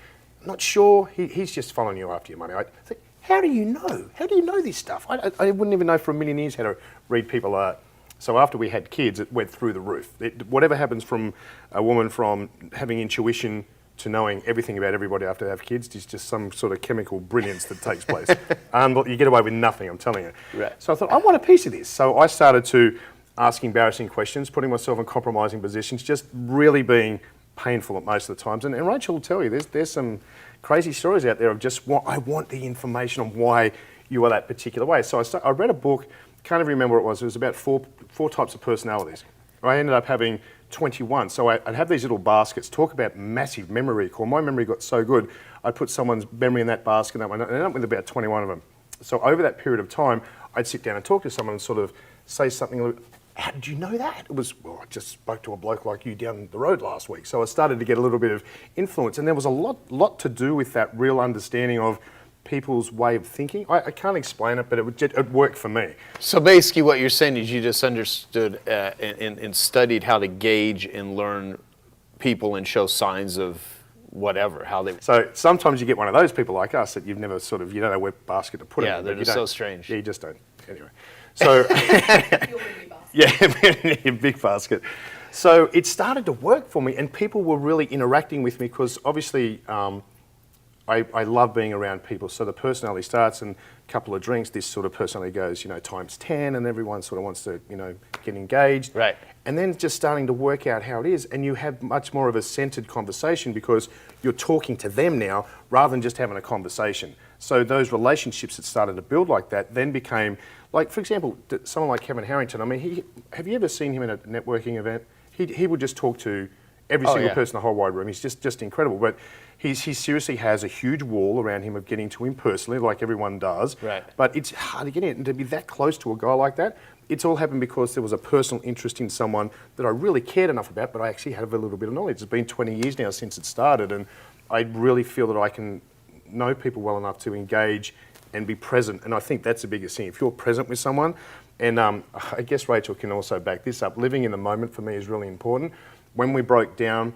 I'm not sure. He's just following you after your money. I think, how do you know? How do you know this stuff? I wouldn't even know for a million years how to read people. So after we had kids, it went through the roof. Whatever happens from a woman from having intuition to knowing everything about everybody after they have kids is just some sort of chemical brilliance that takes place. You get away with nothing, I'm telling you. Right. So I thought, I want a piece of this. So I started to ask embarrassing questions, putting myself in compromising positions, just really being painful at most of the times. And Rachel will tell you, there's some crazy stories out there of just, I want the information on why you are that particular way. So I read a book, can't even remember what it was. It was about four types of personalities. I ended up having 21. So I'd have these little baskets. Talk about massive memory recall. My memory got so good, I'd put someone's memory in that basket, and I ended up with about 21 of them. So over that period of time, I'd sit down and talk to someone and sort of say something. How did you know that? It was, well, I just spoke to a bloke like you down the road last week. So I started to get a little bit of influence, and there was a lot to do with that real understanding of people's way of thinking. I can't explain it, but it worked for me. So basically what you're saying is you just understood and studied how to gauge and learn people and show signs of whatever, how they... So sometimes you get one of those people like us that you've never you don't know where basket to put it in. Yeah, they're just so strange. Yeah, you just don't. Anyway. So... Yeah, big basket. So it started to work for me, and people were really interacting with me because obviously I love being around people. So the personality starts, and a couple of drinks, this sort of personality goes, times 10, and everyone sort of wants to, get engaged. Right. And then just starting to work out how it is, and you have much more of a centered conversation because you're talking to them now rather than just having a conversation. So those relationships that started to build like that then became, like, for example, someone like Kevin Harrington. I mean, have you ever seen him at a networking event? He would just talk to every single person in the whole wide room. He's just incredible. But he seriously has a huge wall around him of getting to him personally, like everyone does. Right. But it's hard to get in. And to be that close to a guy like that, it's all happened because there was a personal interest in someone that I really cared enough about, but I actually have a little bit of knowledge. It's been 20 years now since it started, and I really feel that I can know people well enough to engage and be present. And I think that's the biggest thing. If you're present with someone, and I guess Rachel can also back this up, living in the moment for me is really important. when we broke down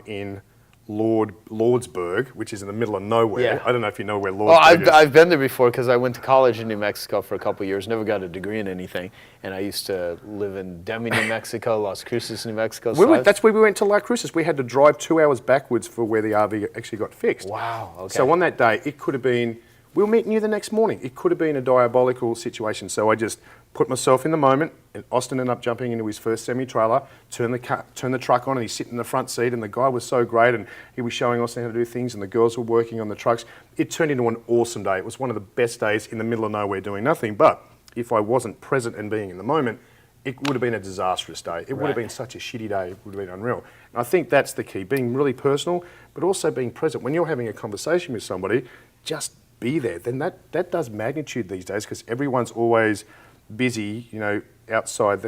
in Lordsburg, which is in the middle of nowhere. Yeah. I don't know if you know where Well, Lordsburg is. I've been there before because I went to college in New Mexico for a couple of years, never got a degree in anything, and I used to live in Demi, New Mexico, Las Cruces, New Mexico. That's where we went to La Cruces. We had to drive 2 hours backwards for where the RV actually got fixed. Wow, okay. So on that day, it could have been, we were meeting you the next morning. It could have been a diabolical situation. So I just put myself in the moment, and Austin ended up jumping into his first semi-trailer, turned the truck on, and he's sitting in the front seat, and the guy was so great, and he was showing Austin how to do things, and the girls were working on the trucks. It turned into an awesome day. It was one of the best days in the middle of nowhere doing nothing. But if I wasn't present and being in the moment, it would have been a disastrous day. It would have been such a shitty day. It would have been unreal. And I think that's the key, being really personal, but also being present. When you're having a conversation with somebody, just be there. Then that does magnitude these days, because everyone's always busy, outside.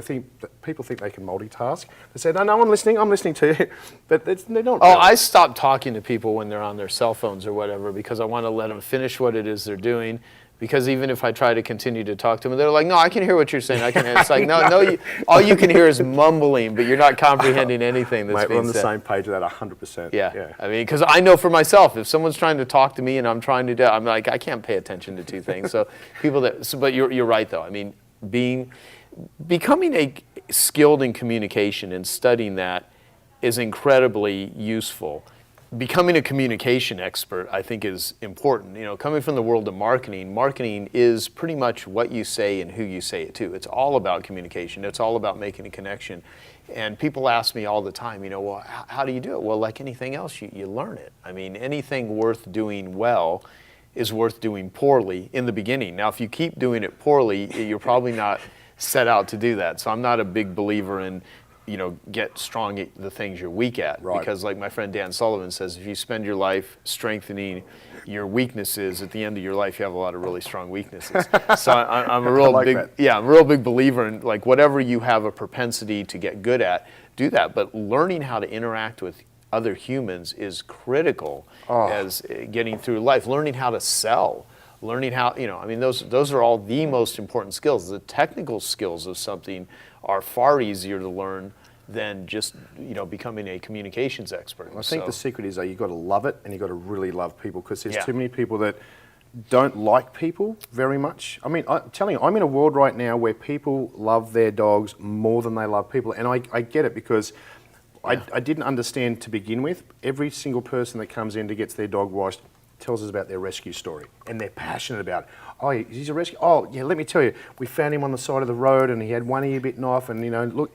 People think they can multitask. They say, no, I'm listening to you. But they're not. Oh, I stop talking to people when they're on their cell phones or whatever, because I want to let them finish what it is they're doing. Because even if I try to continue to talk to them, they're like, no, I can hear what you're saying. It's like, no, all you can hear is mumbling, but you're not comprehending anything that's Mate, being we're on the said. same page with that 100%. Yeah. I mean, because I know for myself, if someone's trying to talk to me and I'm trying to do, I'm like, I can't pay attention to two things. So but you're right though. I mean, becoming skilled in communication and studying that is incredibly useful. Becoming a communication expert, I think, is important. Coming from the world of marketing is pretty much what you say and who you say it to. It's all about communication. It's all about making a connection. And people ask me all the time, well, how do you do it? Well, like anything else, you learn it. I mean, anything worth doing well is worth doing poorly in the beginning. Now, if you keep doing it poorly, you're probably not set out to do that. So I'm not a big believer in get strong at the things you're weak at. Right. Because like my friend Dan Sullivan says, if you spend your life strengthening your weaknesses, at the end of your life, you have a lot of really strong weaknesses. So I'm a real I'm a real big believer in like whatever you have a propensity to get good at, do that. But learning how to interact with other humans is critical as getting through life. Learning how to sell. Learning how, those are all the most important skills. The technical skills of something are far easier to learn than just, becoming a communications expert. I think the secret is you've got to love it, and you've got to really love people, because there's too many people that don't like people very much. I mean, I'm telling you, I'm in a world right now where people love their dogs more than they love people, and I get it, because I didn't understand to begin with. Every single person that comes in to get their dog washed tells us about their rescue story, and they're passionate about it. Oh, he's a rescue. Oh, yeah, let me tell you, we found him on the side of the road, and he had one ear bitten off, and look,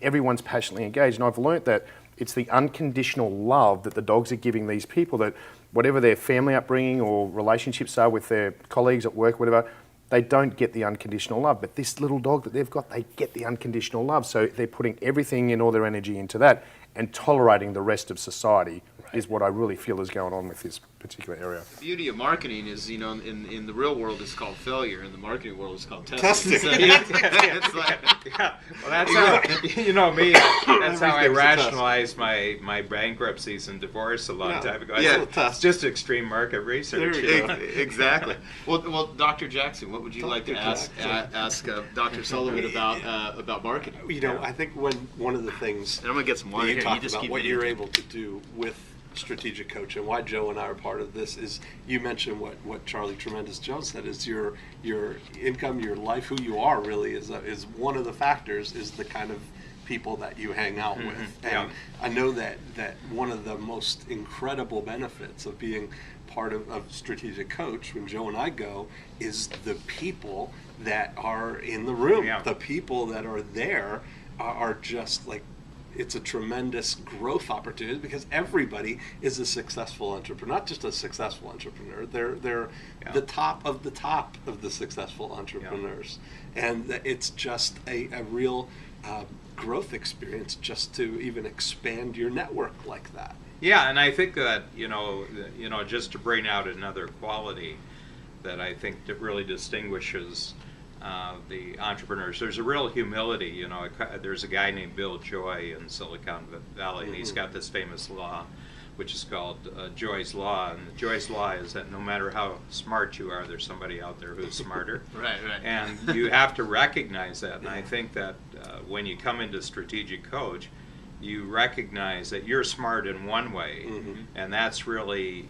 everyone's passionately engaged. And I've learnt that it's the unconditional love that the dogs are giving these people, that whatever their family upbringing or relationships are with their colleagues at work, whatever, they don't get the unconditional love. But this little dog that they've got, they get the unconditional love. So they're putting everything and all their energy into that, and tolerating the rest of society is what I really feel is going on with this particular area. The beauty of marketing is, in the real world it's called failure, in the marketing world it's called testing. So, it's like, well, that's how, me, that's how I rationalized my bankruptcies and divorce a long time ago. It's just extreme market research. Exactly. Well, Dr. Jackson, what would you like to ask Dr. Sullivan about marketing? I think one of the things, and I'm going to get some water you here. talk You just about keep what you're able to do with strategic coach, and why Joe and I are part of this is, you mentioned what Charlie Tremendous Jones said, is your income, your life, who you are really is one of the factors, is the kind of people that you hang out with. And I know that one of the most incredible benefits of being part of strategic coach, when Joe and I go, is the people that are in the room. The people that are there are just like, it's a tremendous growth opportunity, because everybody is a successful entrepreneur, not just a successful entrepreneur. They're the top of the successful entrepreneurs, and it's just a real growth experience just to even expand your network like that. Yeah, and I think that just to bring out another quality that I think that really distinguishes the entrepreneurs. There's a real humility. There's a guy named Bill Joy in Silicon Valley, and he's got this famous law, which is called Joy's Law. And Joy's Law is that no matter how smart you are, there's somebody out there who's smarter. Right. And you have to recognize that. And I think that when you come into strategic coach, you recognize that you're smart in one way, Mm-hmm. and that's really,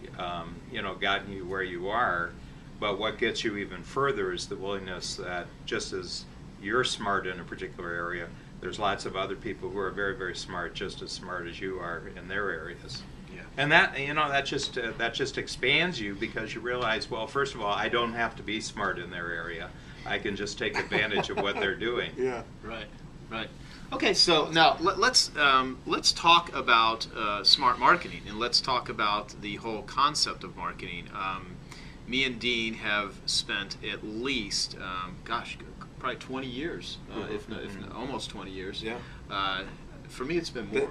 gotten you where you are. But what gets you even further is the willingness that just as you're smart in a particular area, there's lots of other people who are very, very smart, just as smart as you are in their areas. Yeah. And that just expands you, because you realize, well, first of all, I don't have to be smart in their area. I can just take advantage of what they're doing. Yeah. Right. Okay, so now let's talk about smart marketing, and let's talk about the whole concept of marketing. Me and Dean have spent at least, probably 20 years, if not almost 20 years. Yeah. For me, it's been more.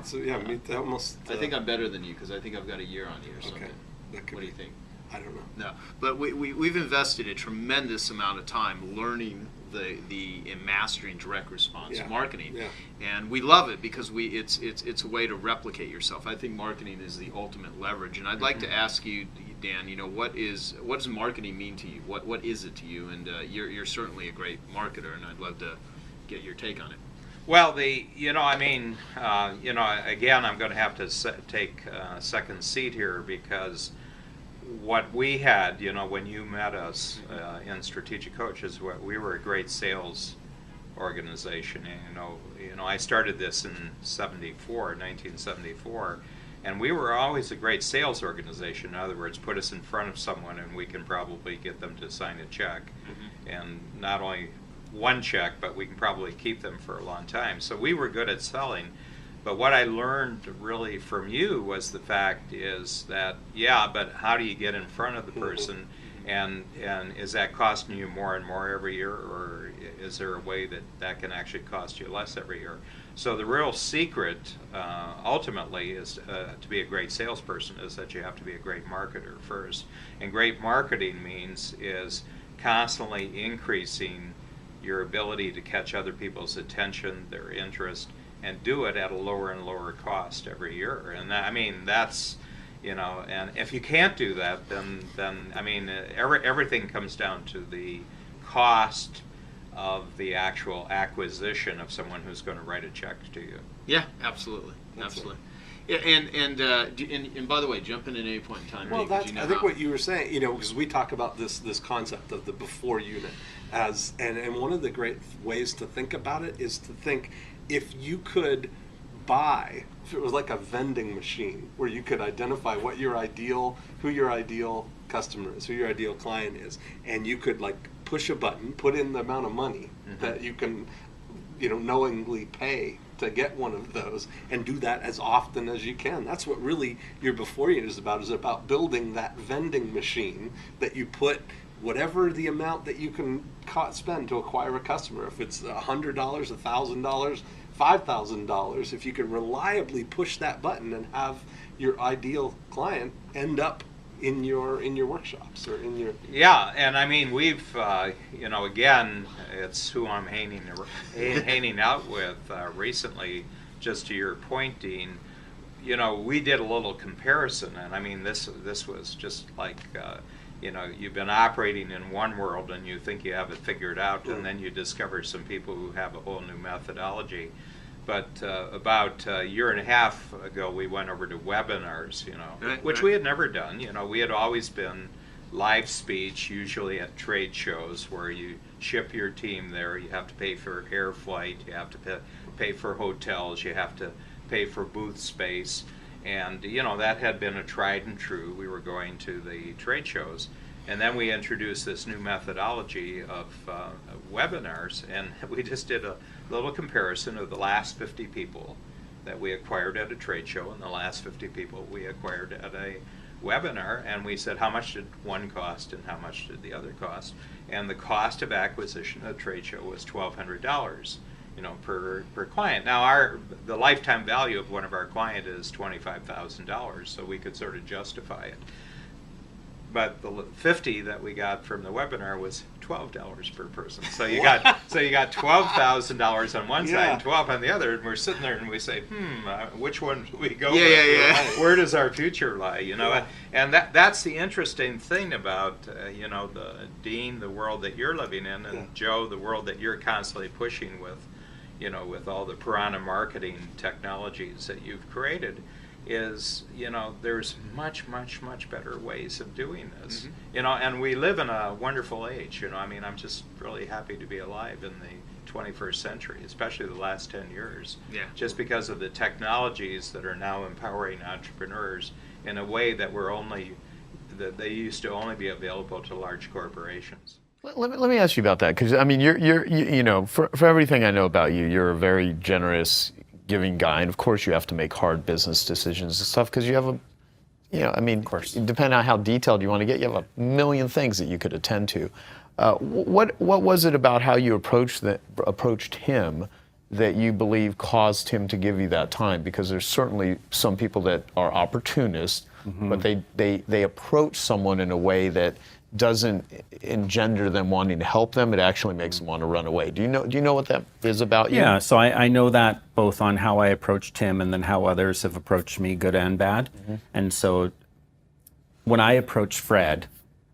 Almost. I think I'm better than you, because I think I've got a year on you or something. Okay. That could What do be. you think? I don't know. No, but we've invested a tremendous amount of time learning and mastering direct response Yeah. marketing, Yeah. and we love it because it's a way to replicate yourself. I think marketing is the ultimate leverage, and I'd like to ask you, Dan, what does marketing mean to you? What is it to you? And you're certainly a great marketer, and I'd love to get your take on it. Well, again, I'm going to have to take second seat here, because what we had, when you met us in Strategic Coaches, we were a great sales organization. And, I started this in 1974, and we were always a great sales organization. In other words, put us in front of someone and we can probably get them to sign a check. Mm-hmm. And not only one check, but we can probably keep them for a long time. So we were good at selling. But what I learned really from you was the fact is that, but how do you get in front of the person? And is that costing you more and more every year, or is there a way that can actually cost you less every year? So the real secret, ultimately, is to be a great salesperson, is that you have to be a great marketer first. And great marketing is constantly increasing your ability to catch other people's attention, their interest, and do it at a lower and lower cost every year. And that's, and if you can't do that, then everything comes down to the cost of the actual acquisition of someone who's going to write a check to you. Yeah, absolutely. Yeah, and by the way, jump in at any point in time. Well, Dave, I think what you were saying, because we talk about this concept of the before unit and one of the great ways to think about it is to think, if you could buy, if it was like a vending machine where you could identify who your ideal customer is, who your ideal client is, and you could push a button, put in the amount of money that you can, knowingly pay to get one of those, and do that as often as you can. That's what really your before unit is about building that vending machine that you put whatever the amount that you can spend to acquire a customer. If it's $100, $1,000, $5,000, if you can reliably push that button and have your ideal client end up in your workshops or in your and we've again, it's who I'm hanging out with recently. Just to your point, Dean, we did a little comparison, and this was just like you've been operating in one world and you think you have it figured out, and then you discover some people who have a whole new methodology. But about a year and a half ago, we went over to webinars, which we had never done. We had always been live speech, usually at trade shows where you ship your team there. You have to pay for air flight, you have to pay for hotels, you have to pay for booth space. And, that had been a tried and true. We were going to the trade shows. And then we introduced this new methodology of webinars, and we just did a little comparison of the last 50 people that we acquired at a trade show and the last 50 people we acquired at a webinar, and we said, how much did one cost and how much did the other cost? And the cost of acquisition at a trade show was $1,200, per client. Now the lifetime value of one of our clients is $25,000, so we could sort of justify it. But the 50 that we got from the webinar was $12 per person. So you got $12,000 on one side and 12 on the other, and we're sitting there and we say, which one do we go with? Where does our future lie? And that's the interesting thing about the Dean, the world that you're living in, and Joe, the world that you're constantly pushing with with all the piranha marketing technologies that you've created, is, there's much, much, much better ways of doing this. And we live in a wonderful age. I'm just really happy to be alive in the 21st century, especially the last 10 years. Yeah. Just because of the technologies that are now empowering entrepreneurs in a way that that they used to only be available to large corporations. Let me ask you about that, because you're for everything I know about you, you're a very generous, giving guy, and of course you have to make hard business decisions and stuff because you have of course, depending on how detailed you want to get, you have a million things that you could attend to. What was it about how you approached him that you believe caused him to give you that time? Because there's certainly some people that are opportunists, but they approach someone in a way that doesn't engender them wanting to help them. It actually makes them want to run away. Do you know what that is about you? Yeah, so I know that both on how I approached him and then how others have approached me, good and bad. And so when I approached Fred,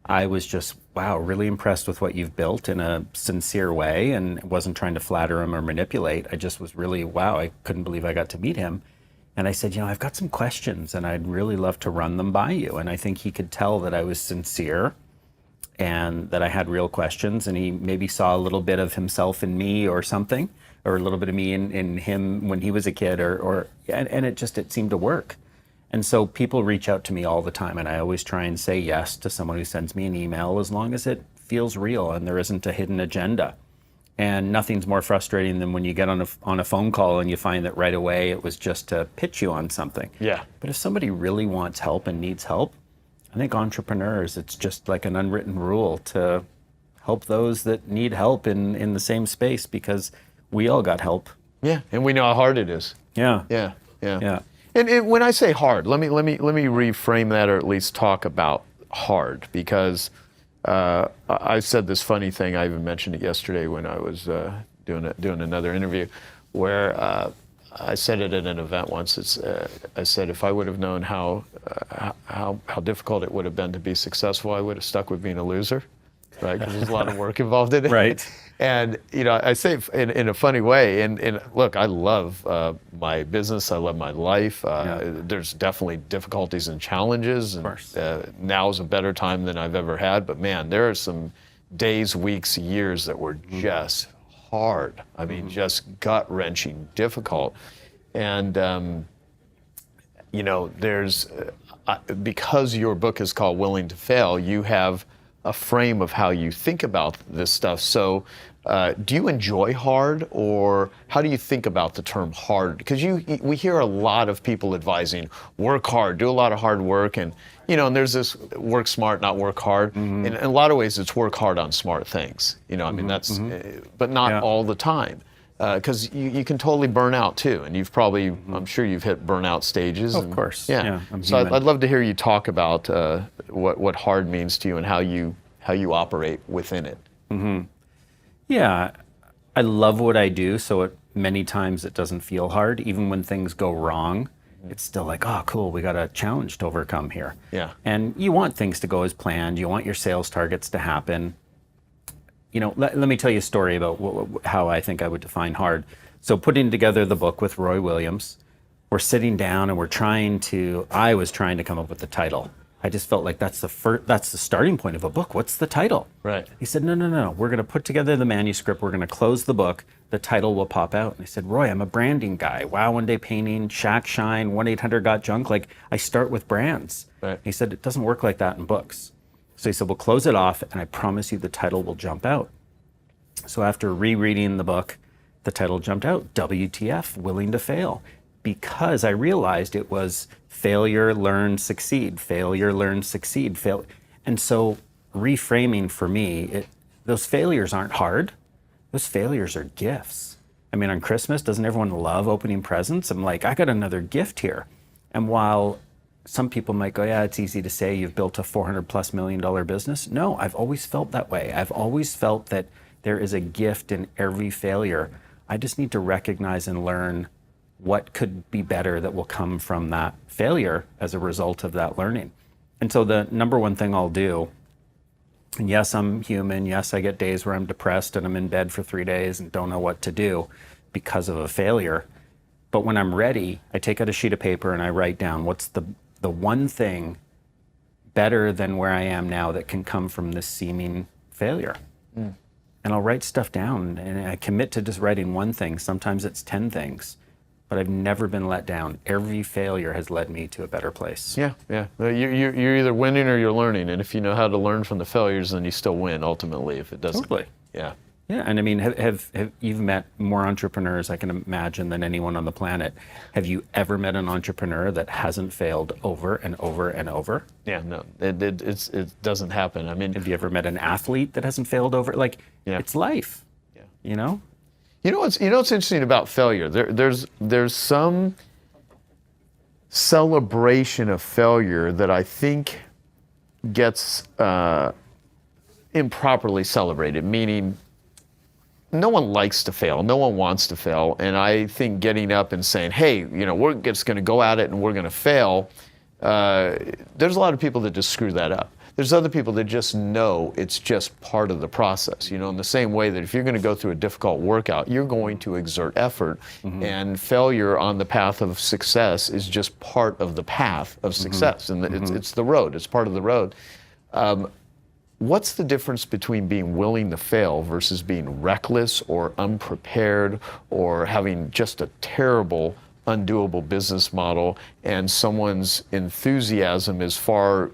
I was just, wow, really impressed with what you've built in a sincere way, and wasn't trying to flatter him or manipulate. I just was really, wow, I couldn't believe I got to meet him. And I said, I've got some questions and I'd really love to run them by you. And I think he could tell that I was sincere and that I had real questions, and he maybe saw a little bit of himself in me or something, or a little bit of me in him when he was a kid, and it seemed to work. And so people reach out to me all the time, and I always try and say yes to someone who sends me an email, as long as it feels real and there isn't a hidden agenda. And nothing's more frustrating than when you get on a phone call and you find that right away it was just to pitch you on something. Yeah. But if somebody really wants help and needs help, I think entrepreneurs, it's just like an unwritten rule to help those that need help in the same space, because we all got help. Yeah, and we know how hard it is. Yeah. Yeah. Yeah. And when I say hard, let me reframe that, or at least talk about hard, because I said this funny thing. I even mentioned it yesterday when I was doing another interview, where I said it at an event once. I said, if I would have known how difficult it would have been to be successful, I would have stuck with being a loser, right? Because there's a lot of work involved in it. Right. And I say it in a funny way. And look, I love my business. I love my life. There's definitely difficulties and challenges. And now is a better time than I've ever had. But man, there are some days, weeks, years that were just hard. I mean, just gut-wrenching, difficult. And there's because your book is called Willing to Fail, you have a frame of how you think about this stuff. So do you enjoy hard, or how do you think about the term hard? Because we hear a lot of people advising, work hard, do a lot of hard work, and and there's this work smart, not work hard. In a lot of ways, it's work hard on smart things. I mean, that's, but not all the time. Because you can totally burn out too, and you've probably, I'm sure you've hit burnout stages. Of course. Yeah. I'm So human. I'd love to hear you talk about what hard means to you and how you operate within it. Yeah, I love what I do, so many times it doesn't feel hard. Even when things go wrong, it's still like, oh, cool, we got a challenge to overcome here. Yeah. And you want things to go as planned. You want your sales targets to happen. Let me tell you a story about how I think I would define hard. So putting together the book with Roy Williams, we're sitting down and I was trying to come up with the title. I just felt like that's the starting point of a book. What's the title? Right. He said, no. We're going to put together the manuscript. We're going to close the book. The title will pop out. And I said, Roy, I'm a branding guy. Wow One Day Painting, Shack Shine, 1-800-GOT-JUNK. Like, I start with brands. Right. He said, it doesn't work like that in books. So he said, we'll close it off, and I promise you the title will jump out. So after rereading the book, the title jumped out, WTF, Willing to Fail, because I realized it was failure, learn, succeed, failure, learn, succeed, fail. And so reframing for me, those failures aren't hard. Those failures are gifts. I mean, on Christmas, doesn't everyone love opening presents? I'm like, I got another gift here. And while some people might go, yeah, it's easy to say you've built a $400+ million business. No, I've always felt that way. I've always felt that there is a gift in every failure. I just need to recognize and learn what could be better that will come from that failure as a result of that learning. And so the number one thing I'll do, and yes, I'm human. Yes, I get days where I'm depressed and I'm in bed for 3 days and don't know what to do. because of a failure. But when I'm ready, I take out a sheet of paper and I write down what's the one thing better than where I am now that can come from this seeming failure. And I'll write stuff down, and I commit to just writing one thing. Sometimes it's 10 things, but I've never been let down. Every failure has led me to a better place. Yeah. You're either winning or you're learning, and if you know how to learn from the failures, then you still win ultimately. If it doesn't, Totally. Yeah. Yeah, and I mean, have you've met more entrepreneurs, I can imagine, than anyone on the planet. Have you ever met an entrepreneur that hasn't failed over and over and over? Yeah, no, it doesn't happen. I mean, have you ever met an athlete that hasn't failed over? Like, it's life. Yeah. You know. You know what's interesting about failure? There's some celebration of failure that I think gets improperly celebrated, meaning no one likes to fail. No one wants to fail. And I think getting up and saying, hey, we're just going to go at it and we're going to fail, there's a lot of people that just screw that up. There's other people that just know it's just part of the process. In the same way that if you're going to go through a difficult workout, you're going to exert effort. And failure on the path of success is just part of the path of success. And it's the road. It's part of the road. What's the difference between being willing to fail versus being reckless or unprepared or having just a terrible, undoable business model, and someone's enthusiasm is far,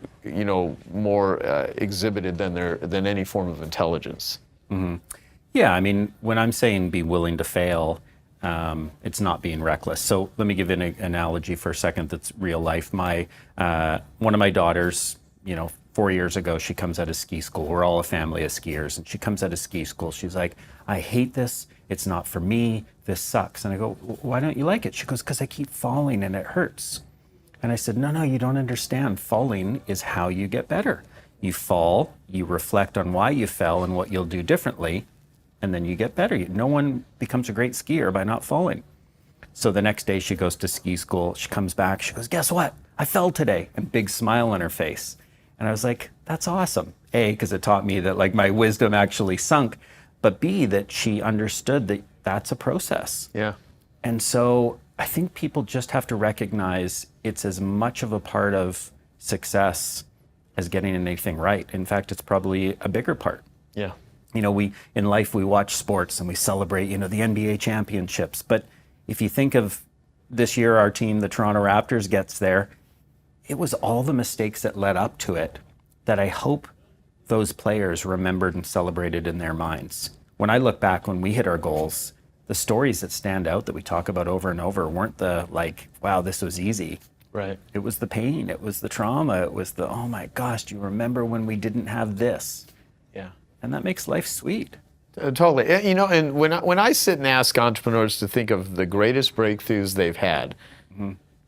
more exhibited than any form of intelligence? Yeah, I mean, when I'm saying be willing to fail, it's not being reckless. So let me give an analogy for a second that's real life. One of my daughters, 4 years ago, she comes out of ski school. We're all a family of skiers. And she comes out of ski school. She's like, I hate this. It's not for me. This sucks. And I go, why don't you like it? She goes, because I keep falling and it hurts. And I said, no, you don't understand. Falling is how you get better. You fall, you reflect on why you fell and what you'll do differently, and then you get better. No one becomes a great skier by not falling. So the next day she goes to ski school. She comes back. She goes, guess what? I fell today. And big smile on her face. And I was like, that's awesome. A, because it taught me that like my wisdom actually sunk, but B, that she understood that that's a process. Yeah. And so I think people just have to recognize it's as much of a part of success as getting anything right. In fact, it's probably a bigger part. Yeah. In life, we watch sports and we celebrate, the NBA championships. But if you think of this year, our team, the Toronto Raptors, gets there, it was all the mistakes that led up to it that I hope those players remembered and celebrated in their minds. When I look back when we hit our goals, the stories that stand out that we talk about over and over weren't the like, wow, this was easy. Right. It was the pain. It was the trauma. It was the, oh my gosh, do you remember when we didn't have this? Yeah. And that makes life sweet. Totally. And when I sit and ask entrepreneurs to think of the greatest breakthroughs they've had,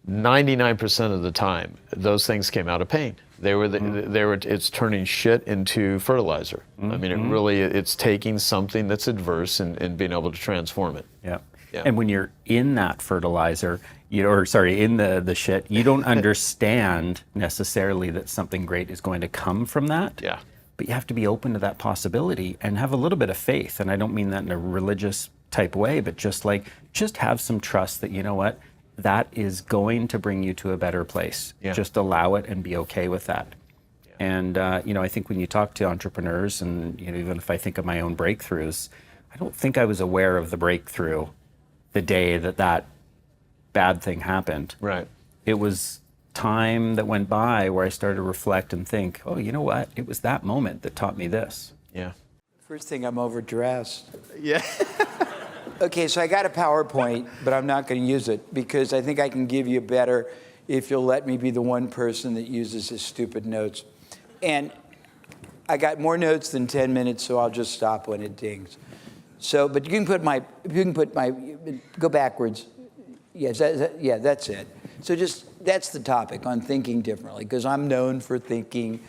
99% of the time, those things came out of pain. It's turning shit into fertilizer. I mean, it's taking something that's adverse and being able to transform it. Yeah. And when you're in that fertilizer, in the shit, you don't understand necessarily that something great is going to come from that. Yeah. But you have to be open to that possibility and have a little bit of faith. And I don't mean that in a religious type way, but just have some trust that, you know what, that is going to bring you to a better place. Yeah. Just allow it and be okay with that. Yeah. And, I think when you talk to entrepreneurs and, even if I think of my own breakthroughs, I don't think I was aware of the breakthrough the day that bad thing happened. Right. It was time that went by where I started to reflect and think, oh, you know what? It was that moment that taught me this. Yeah. First thing, I'm overdressed. Yeah. Okay, so I got a PowerPoint, but I'm not going to use it because I think I can give you better if you'll let me be the one person that uses his stupid notes. And I got more notes than 10 minutes, so I'll just stop when it dings. So, but you can put my, go backwards. Yes, that's it. So that's the topic on thinking differently, because I'm known for thinking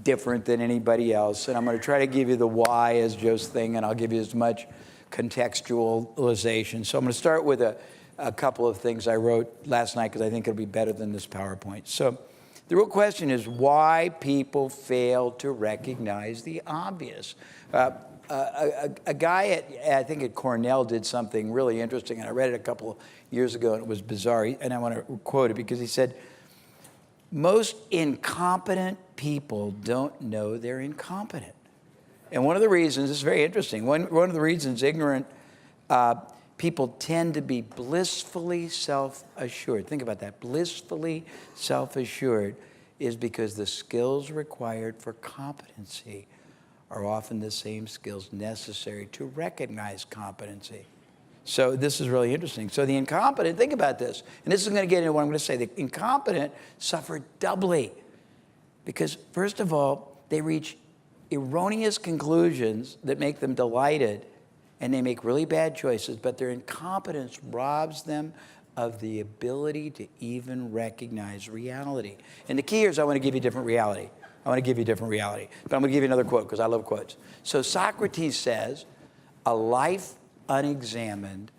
different than anybody else. And I'm going to try to give you the why as Joe's thing, and I'll give you as much contextualization. So I'm going to start with a couple of things I wrote last night because I think it'll be better than this PowerPoint. So the real question is why people fail to recognize the obvious. a guy I think at Cornell did something really interesting, and I read it a couple of years ago, and it was bizarre. And I want to quote it because he said, "Most incompetent people don't know they're incompetent." And one of the reasons, this is very interesting, one of the reasons ignorant people tend to be blissfully self-assured. Think about that, blissfully self-assured, is because the skills required for competency are often the same skills necessary to recognize competency. So this is really interesting. So the incompetent, think about this, and this is going to get into what I'm going to say. The incompetent suffer doubly because, first of all, they reach erroneous conclusions that make them delighted, and they make really bad choices, but their incompetence robs them of the ability to even recognize reality. And the key here is I want to give you a different reality. I want to give you a different reality. But I'm going to give you another quote because I love quotes. So Socrates says, "A life unexamined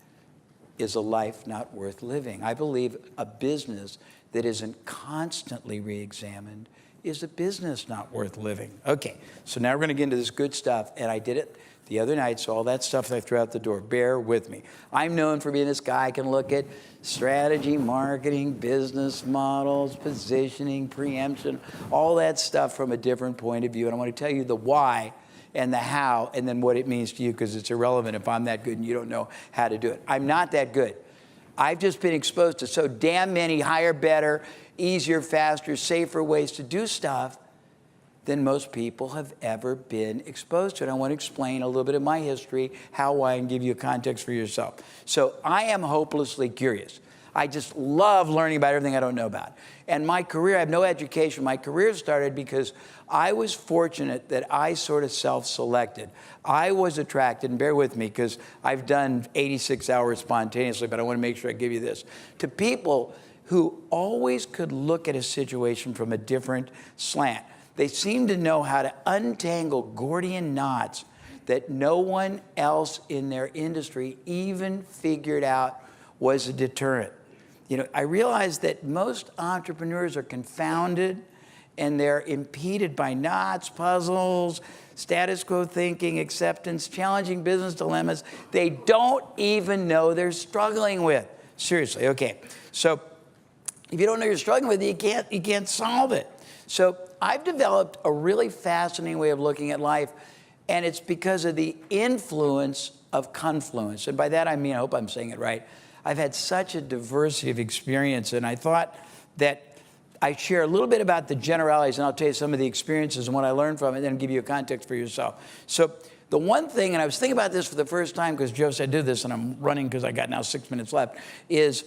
is a life not worth living." I believe a business that isn't constantly re-examined is a business not worth living. Okay, so now we're going to get into this good stuff, and I did it the other night, so all that stuff I threw out the door. Bear with me. I'm known for being this guy. I can look at strategy, marketing, business models, positioning, preemption, all that stuff from a different point of view. And I want to tell you the why and the how and then what it means to you, because it's irrelevant if I'm that good and you don't know how to do it. I'm not that good. I've just been exposed to so damn many higher, better, easier, faster, safer ways to do stuff than most people have ever been exposed to. And I want to explain a little bit of my history, how, why, and give you a context for yourself. So I am hopelessly curious. I just love learning about everything I don't know about. And my career, I have no education. My career started because I was fortunate that I sort of self-selected. I was attracted, and bear with me because I've done 86 hours spontaneously, but I want to make sure I give you this, to people who always could look at a situation from a different slant. They seem to know how to untangle Gordian knots that no one else in their industry even figured out was a deterrent. You know, I realize that most entrepreneurs are confounded and they're impeded by knots, puzzles, status quo thinking, acceptance, challenging business dilemmas they don't even know they're struggling with. Seriously, okay. So if you don't know you're struggling with it, you can't solve it. So I've developed a really fascinating way of looking at life, and it's because of the influence of confluence. And by that I mean, I hope I'm saying it right, I've had such a diversity of experience, and I thought that I'd share a little bit about the generalities, and I'll tell you some of the experiences and what I learned from it, and then give you a context for yourself. So the one thing, and I was thinking about this for the first time because Joe said do this, and I'm running because I got now 6 minutes left, is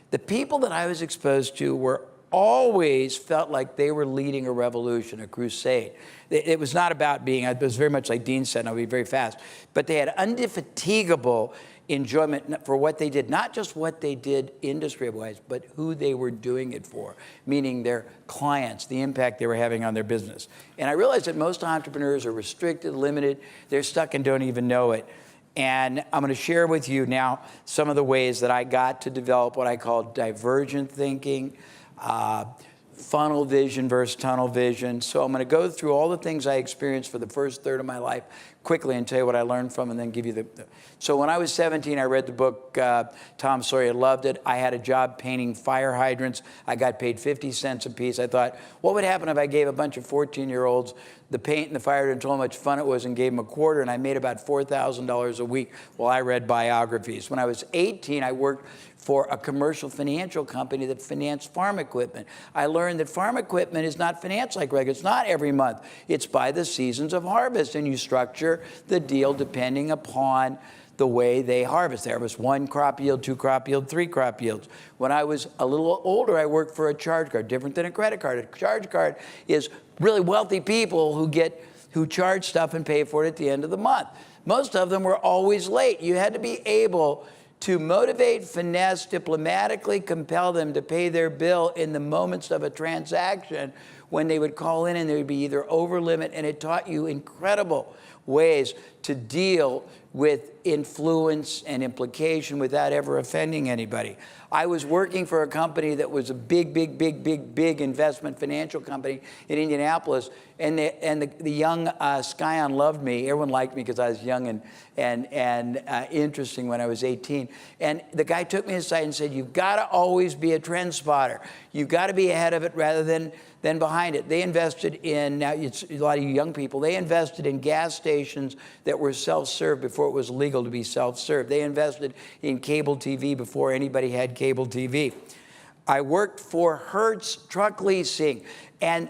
the people that I was exposed to were always felt like they were leading a revolution, a crusade. It was not about being, it was very much like Dean said, and I'll be very fast, but they had indefatigable enjoyment for what they did, not just what they did industry-wise, but who they were doing it for, meaning their clients, the impact they were having on their business. And I realized that most entrepreneurs are restricted, limited, they're stuck and don't even know it. And I'm going to share with you now some of the ways that I got to develop what I call divergent thinking, funnel vision versus tunnel vision. So I'm going to go through all the things I experienced for the first third of my life quickly and tell you what I learned from, and then give you the so when I was 17, I read the book Tom Sawyer, loved it. I had a job painting fire hydrants. I got paid 50 cents a piece. I thought, what would happen if I gave a bunch of 14-year-olds the paint and the fire hydrant, told them how much fun it was, and gave them a quarter, and I made about $4,000 a week while I read biographies. When I was 18, I worked for a commercial financial company that financed farm equipment. I learned that farm equipment is not financed like regular. It's not every month. It's by the seasons of harvest, and you structure the deal depending upon the way they harvest. They harvest 1 crop yield, 2 crop yield, 3 crop yields. When I was a little older, I worked for a charge card, different than a credit card. A charge card is really wealthy people who charge stuff and pay for it at the end of the month. Most of them were always late. You had to be able to motivate, finesse, diplomatically compel them to pay their bill in the moments of a transaction when they would call in and they would be either over limit, and it taught you incredible ways to deal with influence and implication without ever offending anybody. I was working for a company that was a big investment financial company in Indianapolis, and the young Scion loved me. Everyone liked me because I was young and interesting when I was 18. And the guy took me aside and said, "You've got to always be a trend spotter. You've got to be ahead of it rather than behind it." They invested in, now it's a lot of you young people, they invested in gas stations that were self-serve before it was legal to be self-serve. They invested in cable TV before anybody had cable TV. I worked for Hertz Truck Leasing, and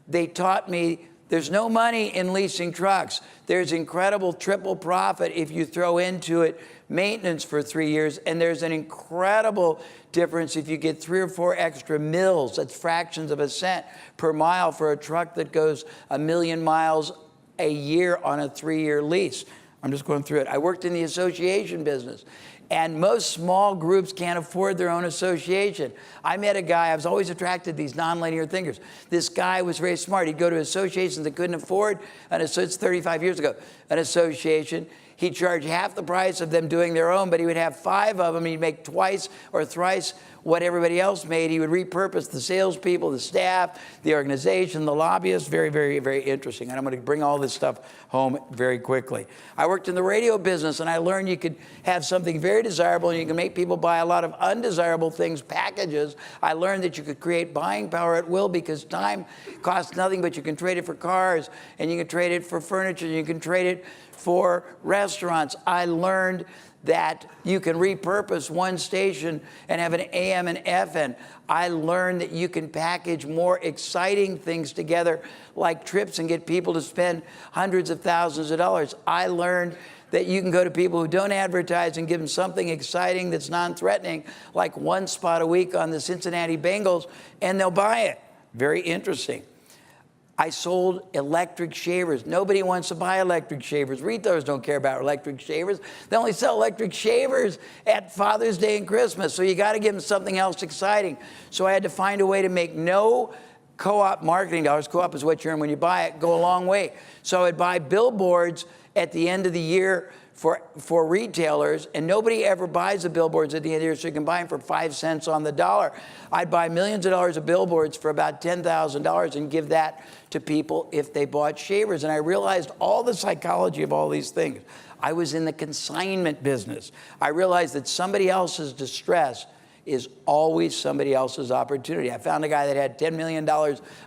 they taught me there's no money in leasing trucks. There's incredible triple profit if you throw into it maintenance for 3 years, and there's an incredible difference if you get 3 or 4 extra mils. That's fractions of a cent per mile for a truck that goes 1 million miles a year on a 3-year lease. I'm just going through it. I worked in the association business, and most small groups can't afford their own association. I met a guy, I was always attracted to these nonlinear thinkers. This guy was very smart. He'd go to associations that couldn't afford it's 35 years ago, an association. He'd charge half the price of them doing their own, but he would have 5 of them. He'd make twice or thrice what everybody else made. He would repurpose the salespeople, the staff, the organization, the lobbyists. Very, very, very interesting. And I'm going to bring all this stuff home very quickly. I worked in the radio business, and I learned you could have something very desirable, and you can make people buy a lot of undesirable things, packages. I learned that you could create buying power at will because time costs nothing, but you can trade it for cars, and you can trade it for furniture, and you can trade it for restaurants. I learned that you can repurpose one station and have an AM and FM. I learned that you can package more exciting things together like trips and get people to spend hundreds of thousands of dollars. I learned that you can go to people who don't advertise and give them something exciting that's non-threatening, like 1 spot a week on the Cincinnati Bengals, and they'll buy it. Very interesting. I sold electric shavers. Nobody wants to buy electric shavers. Retailers don't care about electric shavers. They only sell electric shavers at Father's Day and Christmas. So you got to give them something else exciting. So I had to find a way to make no co-op marketing dollars. Co-op is what you earn when you buy it. Go a long way. So I'd buy billboards at the end of the year for retailers, and nobody ever buys the billboards at the end of the year, so you can buy them for 5 cents on the dollar. I'd buy millions of dollars of billboards for about $10,000 and give that to people if they bought shavers. And I realized all the psychology of all these things. I was in the consignment business. I realized that somebody else's distress is always somebody else's opportunity. I found a guy that had $10 million,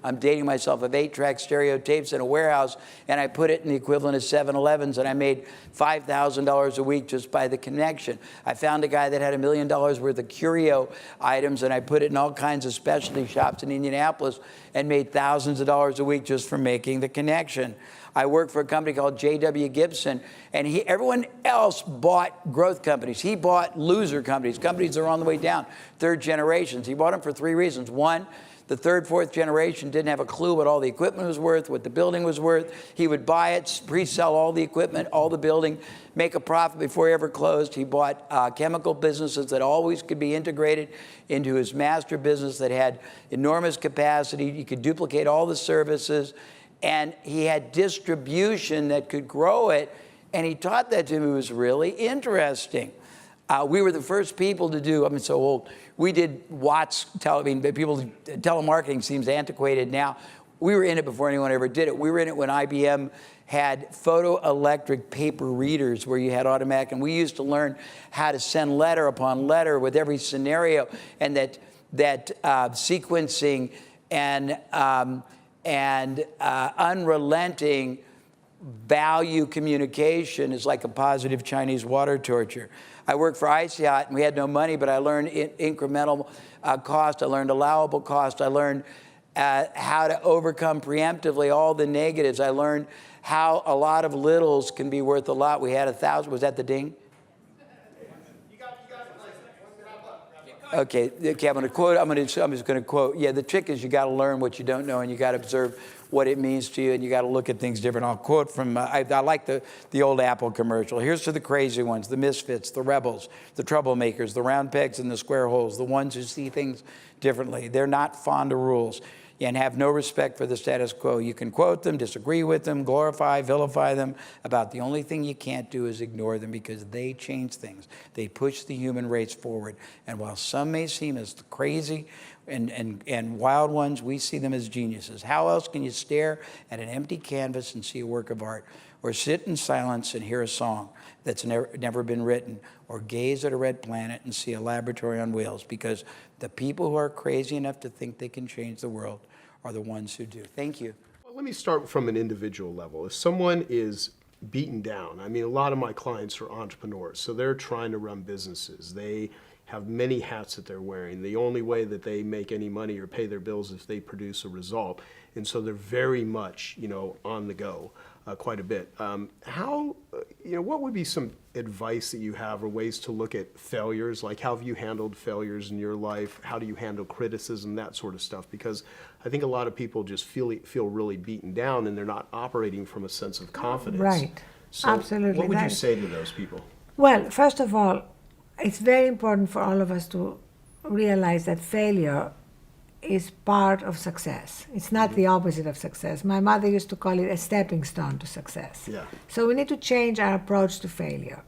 I'm dating myself, of 8-track stereo tapes in a warehouse, and I put it in the equivalent of 7-Elevens, and I made $5,000 a week just by the connection. I found a guy that had $1 million worth of curio items, and I put it in all kinds of specialty shops in Indianapolis and made thousands of dollars a week just for making the connection. I worked for a company called J.W. Gibson, and everyone else bought growth companies. He bought loser companies, companies that are on the way down, third generations. He bought them for 3 reasons. One, the third, fourth generation didn't have a clue what all the equipment was worth, what the building was worth. He would buy it, pre-sell all the equipment, all the building, make a profit before he ever closed. He bought chemical businesses that always could be integrated into his master business that had enormous capacity. You could duplicate all the services. And he had distribution that could grow it, and he taught that to me. It was really interesting. We were the first people to do, I'm so old, we did Watts, telemarketing seems antiquated now. We were in it before anyone ever did it. We were in it when IBM had photoelectric paper readers where you had automatic, and we used to learn how to send letter upon letter with every scenario, and that sequencing and unrelenting value communication is like a positive Chinese water torture. I worked for ICEOT, and we had no money, but I learned incremental cost. I learned allowable cost. I learned how to overcome preemptively all the negatives. I learned how a lot of littles can be worth a lot. We had 1,000. Was that the ding? Okay, I'm going to quote. I'm just going to quote. Yeah, the trick is you got to learn what you don't know, and you got to observe what it means to you, and you got to look at things different. I'll quote from. I like the old Apple commercial. Here's to the crazy ones, the misfits, the rebels, the troublemakers, the round pegs in the square holes, the ones who see things differently. They're not fond of rules. and have no respect for the status quo. You can quote them, disagree with them, glorify, vilify them. About the only thing you can't do is ignore them, because they change things. They push the human race forward. And while some may seem as crazy and wild ones, we see them as geniuses. How else can you stare at an empty canvas and see a work of art, or sit in silence and hear a song that's never been written, or gaze at a red planet and see a laboratory on wheels? Because the people who are crazy enough to think they can change the world are the ones who do. Thank you. Well, let me start from an individual level. If someone is beaten down, I mean, a lot of my clients are entrepreneurs, so they're trying to run businesses. They have many hats that they're wearing. The only way that they make any money or pay their bills is if they produce a result. And so they're very much, on the go. Quite a bit. What would be some advice that you have, or ways to look at failures? Like, how have you handled failures in your life? How do you handle criticism, that sort of stuff? Because I think a lot of people just feel really beaten down, and they're not operating from a sense of confidence. Right. So Absolutely. what would you say to those people? Well, first of all, it's very important for all of us to realize that failure is part of success. It's not the opposite of success. My mother used to call it a stepping stone to success. Yeah. So we need to change our approach to failure.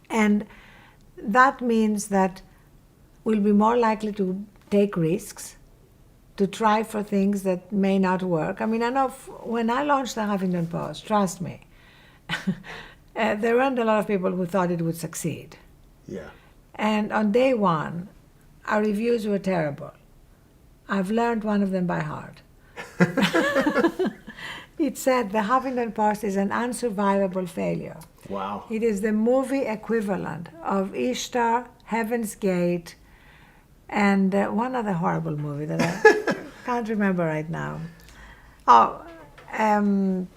And that means that we'll be more likely to take risks, to try for things that may not work. I mean, I know when I launched the Huffington Post, trust me, there weren't a lot of people who thought it would succeed. Yeah. And on day one, our reviews were terrible. I've learned one of them by heart. It said the Huffington Post is an unsurvivable failure. Wow. It is the movie equivalent of Ishtar, Heaven's Gate, and one other horrible movie that I can't remember right now. One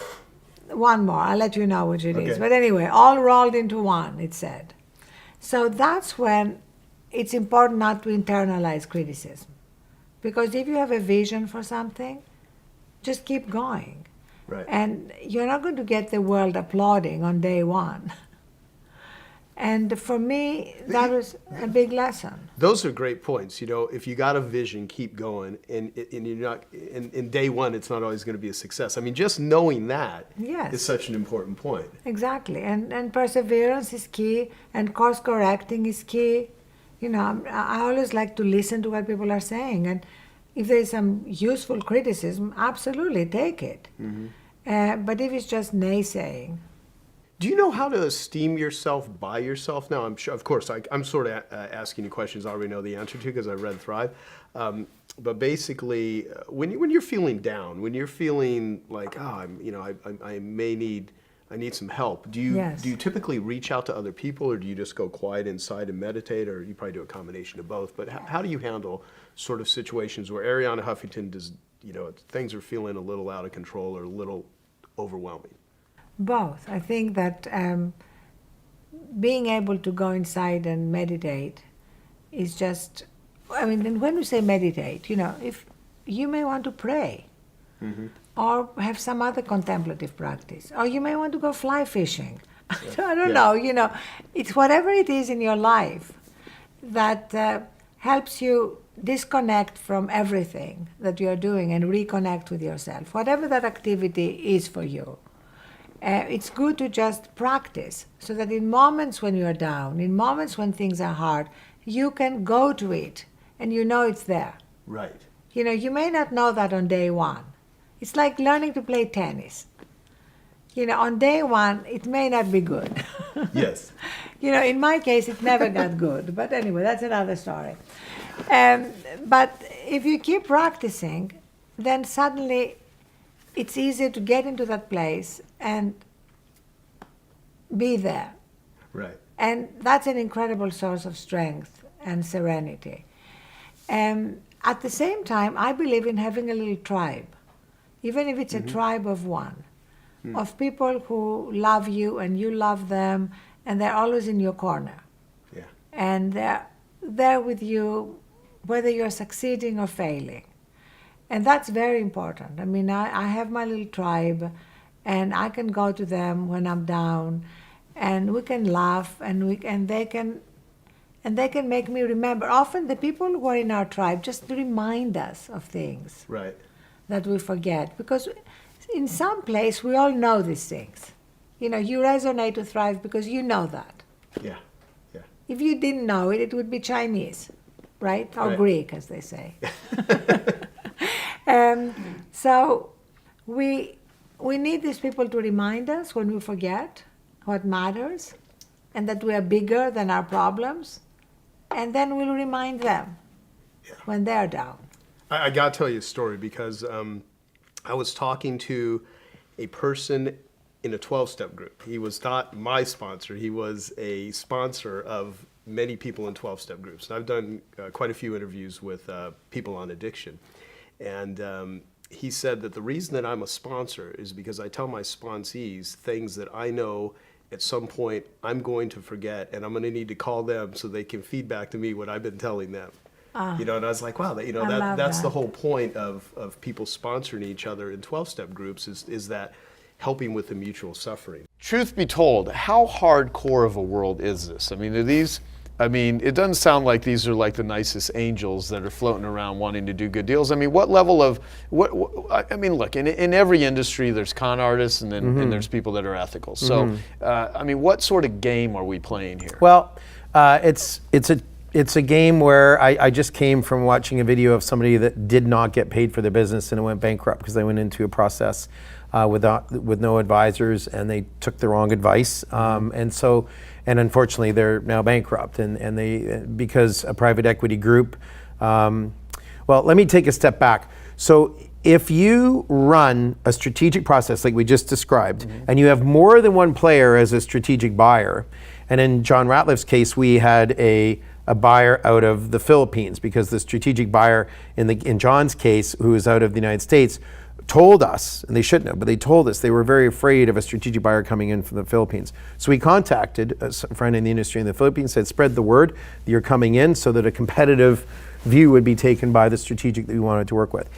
more. I'll let you know which it is. But anyway, all rolled into one, it said. So that's when it's important not to internalize criticism. Because if you have a vision for something, just keep going. Right. And you're not going to get the world applauding on day one. And for me, that was a big lesson. Those are great points. If you got a vision, keep going. And you're not, in day one, it's not always going to be a success. I mean, just knowing that is such an important point. Exactly. And perseverance is key, and course correcting is key. I always like to listen to what people are saying, and if there's some useful criticism, absolutely take it. Mm-hmm. But if it's just naysaying. Do you know how to esteem yourself by yourself now? I'm sure, of course, I'm sort of asking you questions I already know the answer to because I read Thrive. But basically, when you're feeling down, when you're feeling like, I need some help. Do you typically reach out to other people, or do you just go quiet inside and meditate, or you probably do a combination of both? But how do you handle sort of situations where Ariana Huffington does, things are feeling a little out of control or a little overwhelming? Both. I think that being able to go inside and meditate is just, and when we say meditate, if you may want to pray. Mm-hmm. Or have some other contemplative practice. Or you may want to go fly fishing. I don't know, it's whatever it is in your life that helps you disconnect from everything that you're doing and reconnect with yourself. Whatever that activity is for you. It's good to just practice so that in moments when you're down, in moments when things are hard, you can go to it and it's there. Right. You may not know that on day one. It's like learning to play tennis. On day one, it may not be good. Yes. In my case, it never got good. But anyway, that's another story. But if you keep practicing, then suddenly it's easier to get into that place and be there. Right. And that's an incredible source of strength and serenity. At the same time, I believe in having a little tribe. Even if it's a tribe of one, of people who love you and you love them, and they're always in your corner. Yeah. And they're there with you, whether you're succeeding or failing. And that's very important. I have my little tribe, and I can go to them when I'm down, and we can laugh, and they can And they can make me remember. Often the people who are in our tribe just remind us of things Right. that we forget. Because in some place, we all know these things. You know, you resonate with Thrive because you know that. Yeah. Yeah. If you didn't know it, it would be Chinese, right? Or Right. Greek, as they say. So we need these people to remind us when we forget what matters and that we are bigger than our problems. And then we'll remind them when they're down. I got to tell you a story because I was talking to a person in a 12-step group. He was not my sponsor. He was a sponsor of many people in 12-step groups. And I've done quite a few interviews with people on addiction. And he said that the reason that I'm a sponsor is because I tell my sponsees things that I know at some point I'm going to forget, and I'm going to need to call them so they can feed back to me what I've been telling them. You know, and I was like, wow, that's the whole point of people sponsoring each other in 12-step groups is that helping with the mutual suffering. Truth be told, how hardcore of a world is this? I mean, it doesn't sound like these are like the nicest angels that are floating around wanting to do good deals. I mean, what level of, look, in every industry there's con artists and then and there's people that are ethical. So, what sort of game are we playing here? Well, it's a game where I just came from watching a video of somebody that did not get paid for their business and it went bankrupt because they went into a process with no advisors and they took the wrong advice. And unfortunately they're now bankrupt and they because a private equity group, well, let me take a step back. So if you run a strategic process like we just described and you have more than one player as a strategic buyer, and in John Ratliff's case, we had a buyer out of the Philippines because the strategic buyer in John's case, who is out of the United States, told us, and they shouldn't have, but they told us they were very afraid of a strategic buyer coming in from the Philippines. So we contacted a friend in the industry in the Philippines, said, spread the word that you're coming in so that a competitive view would be taken by the strategic that we wanted to work with.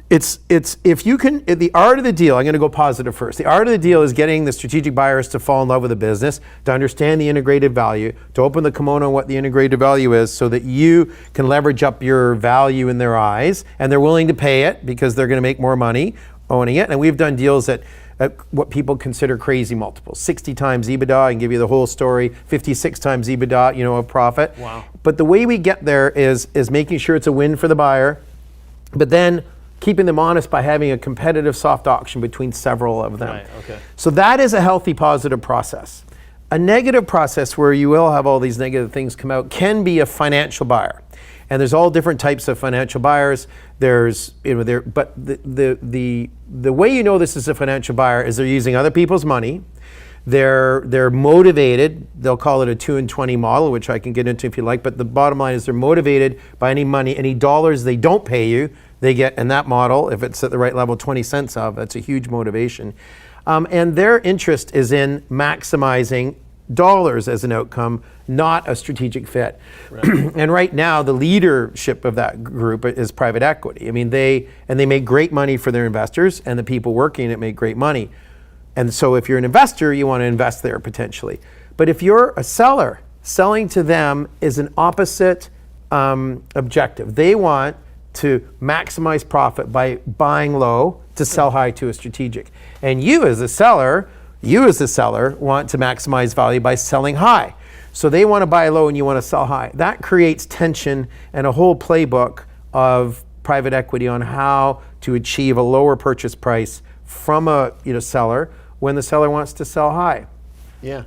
It's if you can, the art of the deal, I'm going to go positive first. The art of the deal is getting the strategic buyers to fall in love with the business, to understand the integrated value, to open the kimono on what the integrated value is so that you can leverage up your value in their eyes and they're willing to pay it because they're going to make more money owning it. And we've done deals at what people consider crazy multiples, 60 times EBITDA, I can give you the whole story, 56 times EBITDA, of profit. Wow. But the way we get there is making sure it's a win for the buyer, but then keeping them honest by having a competitive soft auction between several of them. Right, okay. So that is a healthy, positive process. A negative process where you will have all these negative things come out can be a financial buyer. And there's all different types of financial buyers. There's, but the way you know this is a financial buyer is they're using other people's money. They're motivated. They'll call it a 2 and 20 model, which I can get into if you like. But the bottom line is they're motivated by any money, any dollars they don't pay you, they get in that model, if it's at the right level, 20 cents of. That's a huge motivation. And their interest is in maximizing dollars as an outcome, not a strategic fit. Right. And right now, the leadership of that group is private equity. I mean, they make great money for their investors, and the people working in it make great money. And so if you're an investor, you want to invest there potentially. But if you're a seller, selling to them is an opposite objective. They want to maximize profit by buying low to sell high to a strategic. And you as a seller want to maximize value by selling high. So they want to buy low and you want to sell high. That creates tension and a whole playbook of private equity on how to achieve a lower purchase price from a seller when the seller wants to sell high. Yeah.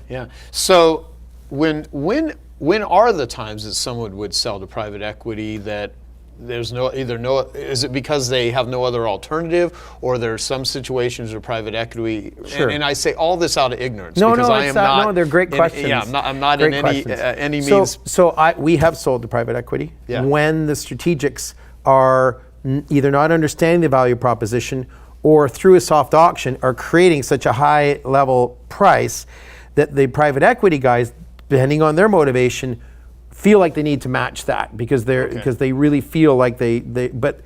So when are the times that someone would sell to private equity that there's is it because they have no other alternative, or there are some situations where private equity, Sure. and I say all this out of ignorance No, because no, I am not. no, they're great questions. I'm not Great in any questions. means. So we have sold to private equity when the strategics are either not understanding the value proposition or through a soft auction are creating such a high level price that the private equity guys, depending on their motivation, feel like they need to match that because they really feel like they but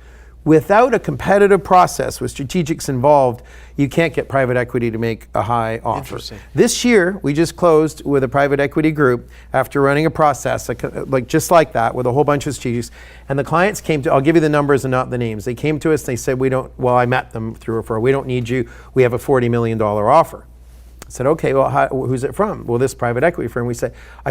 Without a competitive process with strategics involved, you can't get private equity to make a high offer. Interesting. This year, we just closed with a private equity group after running a process like just like that with a whole bunch of strategics. And the clients came to, I'll give you the numbers and not the names. They came to us and they said, I met them through referral. We don't need you. We have a $40 million offer. I said, okay, well, who's it from? Well, this private equity firm. I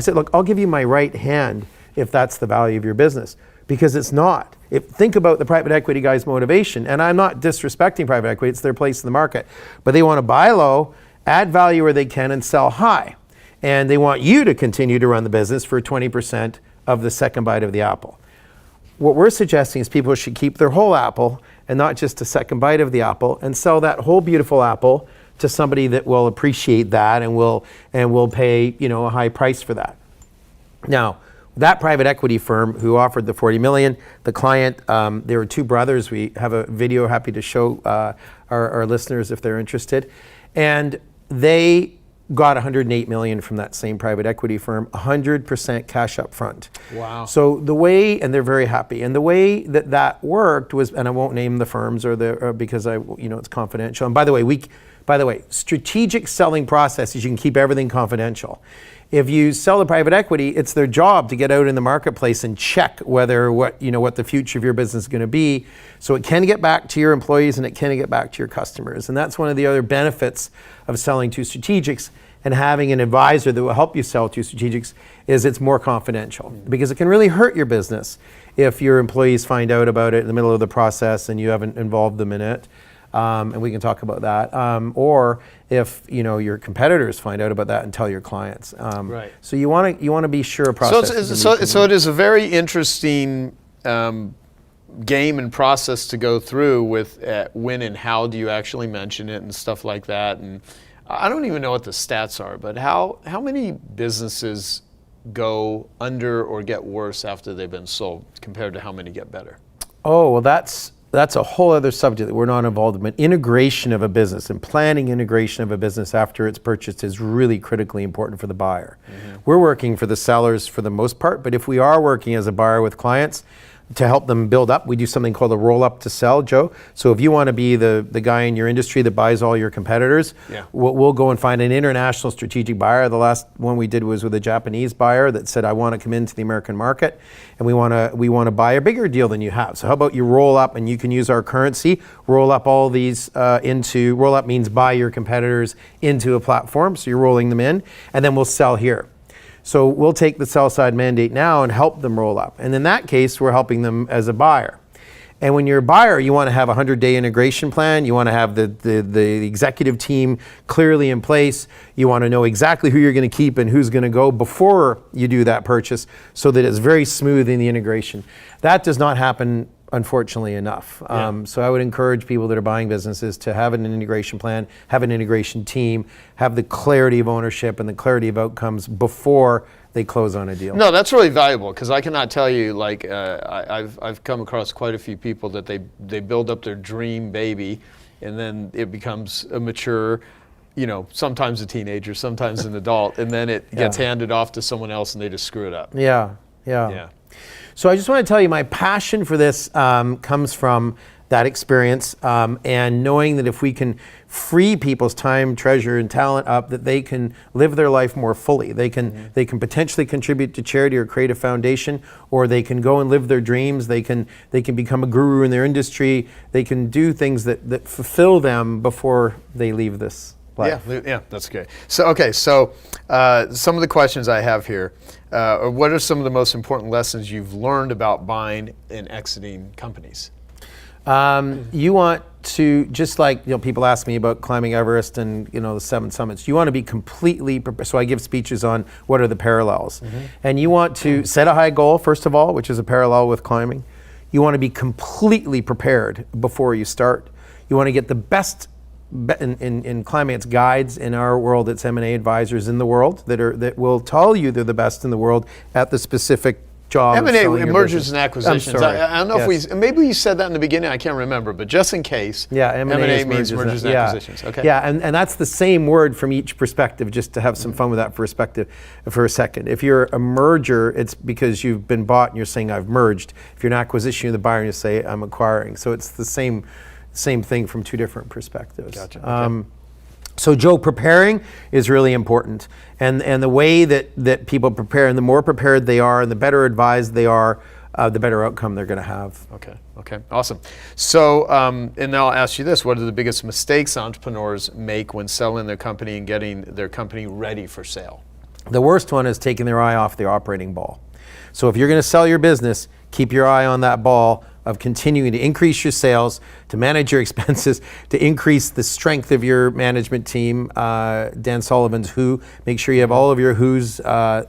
said, look, I'll give you my right hand if that's the value of your business. Because it's not. Think about the private equity guy's motivation, and I'm not disrespecting private equity, it's their place in the market. But they want to buy low, add value where they can, and sell high. And they want you to continue to run the business for 20% of the second bite of the apple. What we're suggesting is people should keep their whole apple and not just a second bite of the apple, and sell that whole beautiful apple to somebody that will appreciate that and will pay a high price for that. Now, that private equity firm who offered the $40 million, the client, there were two brothers. We have a video happy to show our listeners if they're interested. And they got $108 million from that same private equity firm, 100% cash up front. Wow. So the way, and they're very happy, and the way that worked was, and I won't name the firms because it's confidential. And by the way, strategic selling processes, you can keep everything confidential. If you sell to private equity, it's their job to get out in the marketplace and check what the future of your business is going to be. So it can get back to your employees and it can get back to your customers. And that's one of the other benefits of selling to strategics and having an advisor that will help you sell to strategics is it's more confidential. Because it can really hurt your business if your employees find out about it in the middle of the process and you haven't involved them in it. And we can talk about that. Or if your competitors find out about that and tell your clients. Right. So you want to be sure a process. So it is a very interesting game and process to go through with when and how do you actually mention it and stuff like that. And I don't even know what the stats are, but how many businesses go under or get worse after they've been sold compared to how many get better? Oh, well, that's a whole other subject that we're not involved in. But integration of a business and planning integration of a business after it's purchased is really critically important for the buyer. Mm-hmm. We're working for the sellers for the most part, but if we are working as a buyer with clients to help them build up, we do something called a roll up to sell, Joe. So if you want to be the guy in your industry that buys all your competitors, we'll go and find an international strategic buyer. The last one we did was with a Japanese buyer that said, I want to come into the American market and we want to buy a bigger deal than you have. So how about you roll up and you can use our currency, roll up all these roll up means buy your competitors into a platform. So you're rolling them in and then we'll sell here. So we'll take the sell side mandate now and help them roll up. And in that case, we're helping them as a buyer. And when you're a buyer, you want to have a 100-day integration plan. You want to have the executive team clearly in place. You want to know exactly who you're going to keep and who's going to go before you do that purchase so that it's very smooth in the integration. That does not happen, unfortunately, enough. So I would encourage people that are buying businesses to have an integration plan, have an integration team, have the clarity of ownership and the clarity of outcomes before they close on a deal. No, that's really valuable because I cannot tell you, I've come across quite a few people that they build up their dream baby and then it becomes a mature, sometimes a teenager, sometimes an adult, and then it gets handed off to someone else and they just screw it up. Yeah. So I just want to tell you my passion for this comes from that experience and knowing that if we can free people's time, treasure, and talent up, that they can live their life more fully. They can potentially contribute to charity or create a foundation, or they can go and live their dreams. They can become a guru in their industry. They can do things that fulfill them before they leave this life. Yeah, that's good. So some of the questions I have here are what are some of the most important lessons you've learned about buying and exiting companies? You want to, just like people ask me about climbing Everest and the 7 summits, you want to be completely prepared. So I give speeches on what are the parallels. And you want to set a high goal, first of all, which is a parallel with climbing. You want to be completely prepared before you start. You want to get the best in climbing. It's guides. In our world, it's M&A advisors in the world that will tell you they're the best in the world at the specific job. of M&A, selling your mergers business. and acquisitions. I'm sorry. I don't know Yes. if maybe we said that in the beginning, I can't remember, but just in case, Yeah, M&A means mergers and acquisitions. Okay. Yeah, and that's the same word from each perspective, just to have some fun with that perspective for a second. If you're a merger, it's because you've been bought and you're saying, I've merged. If you're an acquisition, you're the buyer and you say, I'm acquiring. So it's the same thing from two different perspectives. Gotcha. Okay. So Joe, preparing is really important. And the way that people prepare, and the more prepared they are and the better advised they are, the better outcome they're going to have. Okay, awesome. So, and now I'll ask you this, what are the biggest mistakes entrepreneurs make when selling their company and getting their company ready for sale? The worst one is taking their eye off the operating ball. So if you're going to sell your business, keep your eye on that ball of continuing to increase your sales, to manage your expenses, to increase the strength of your management team. Dan Sullivan's Who. Make sure you have all of your Who's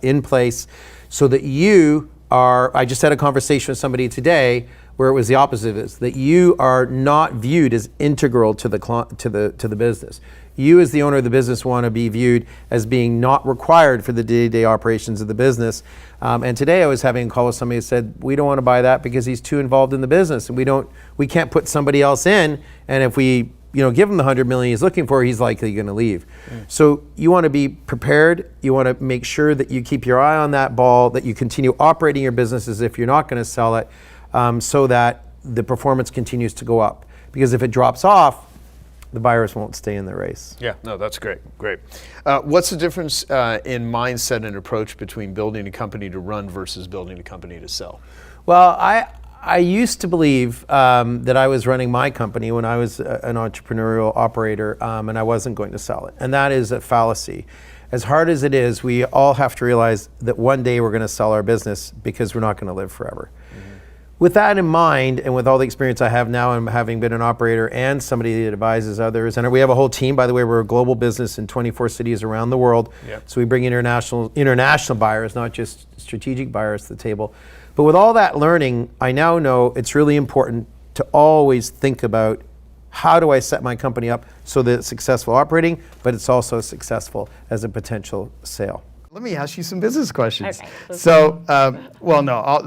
in place so that you are, I just had a conversation with somebody today where it was the opposite of this, that you are not viewed as integral to the business. You as the owner of the business want to be viewed as being not required for the day-to-day operations of the business. And today I was having a call with somebody who said, we don't want to buy that because he's too involved in the business and we can't put somebody else in. And if we give him the $100 million he's looking for, he's likely going to leave. So you want to be prepared. You want to make sure that you keep your eye on that ball, that you continue operating your business as if you're not going to sell it, so that the performance continues to go up. Because if it drops off, the buyers won't stay in the race. Yeah, no, that's great. What's the difference in mindset and approach between building a company to run versus building a company to sell? Well, I used to believe that I was running my company when I was an entrepreneurial operator, and I wasn't going to sell it. And that is a fallacy. As hard as it is, we all have to realize that one day we're going to sell our business because we're not going to live forever. With that in mind, and with all the experience I have now and having been an operator and somebody that advises others, and we have a whole team, by the way, we're a global business in 24 cities around the world. Yep. So we bring international buyers, not just strategic buyers to the table. But with all that learning, I now know it's really important to always think about, how do I set my company up so that it's successful operating, but it's also successful as a potential sale? Let me ask you some business questions. Okay. So,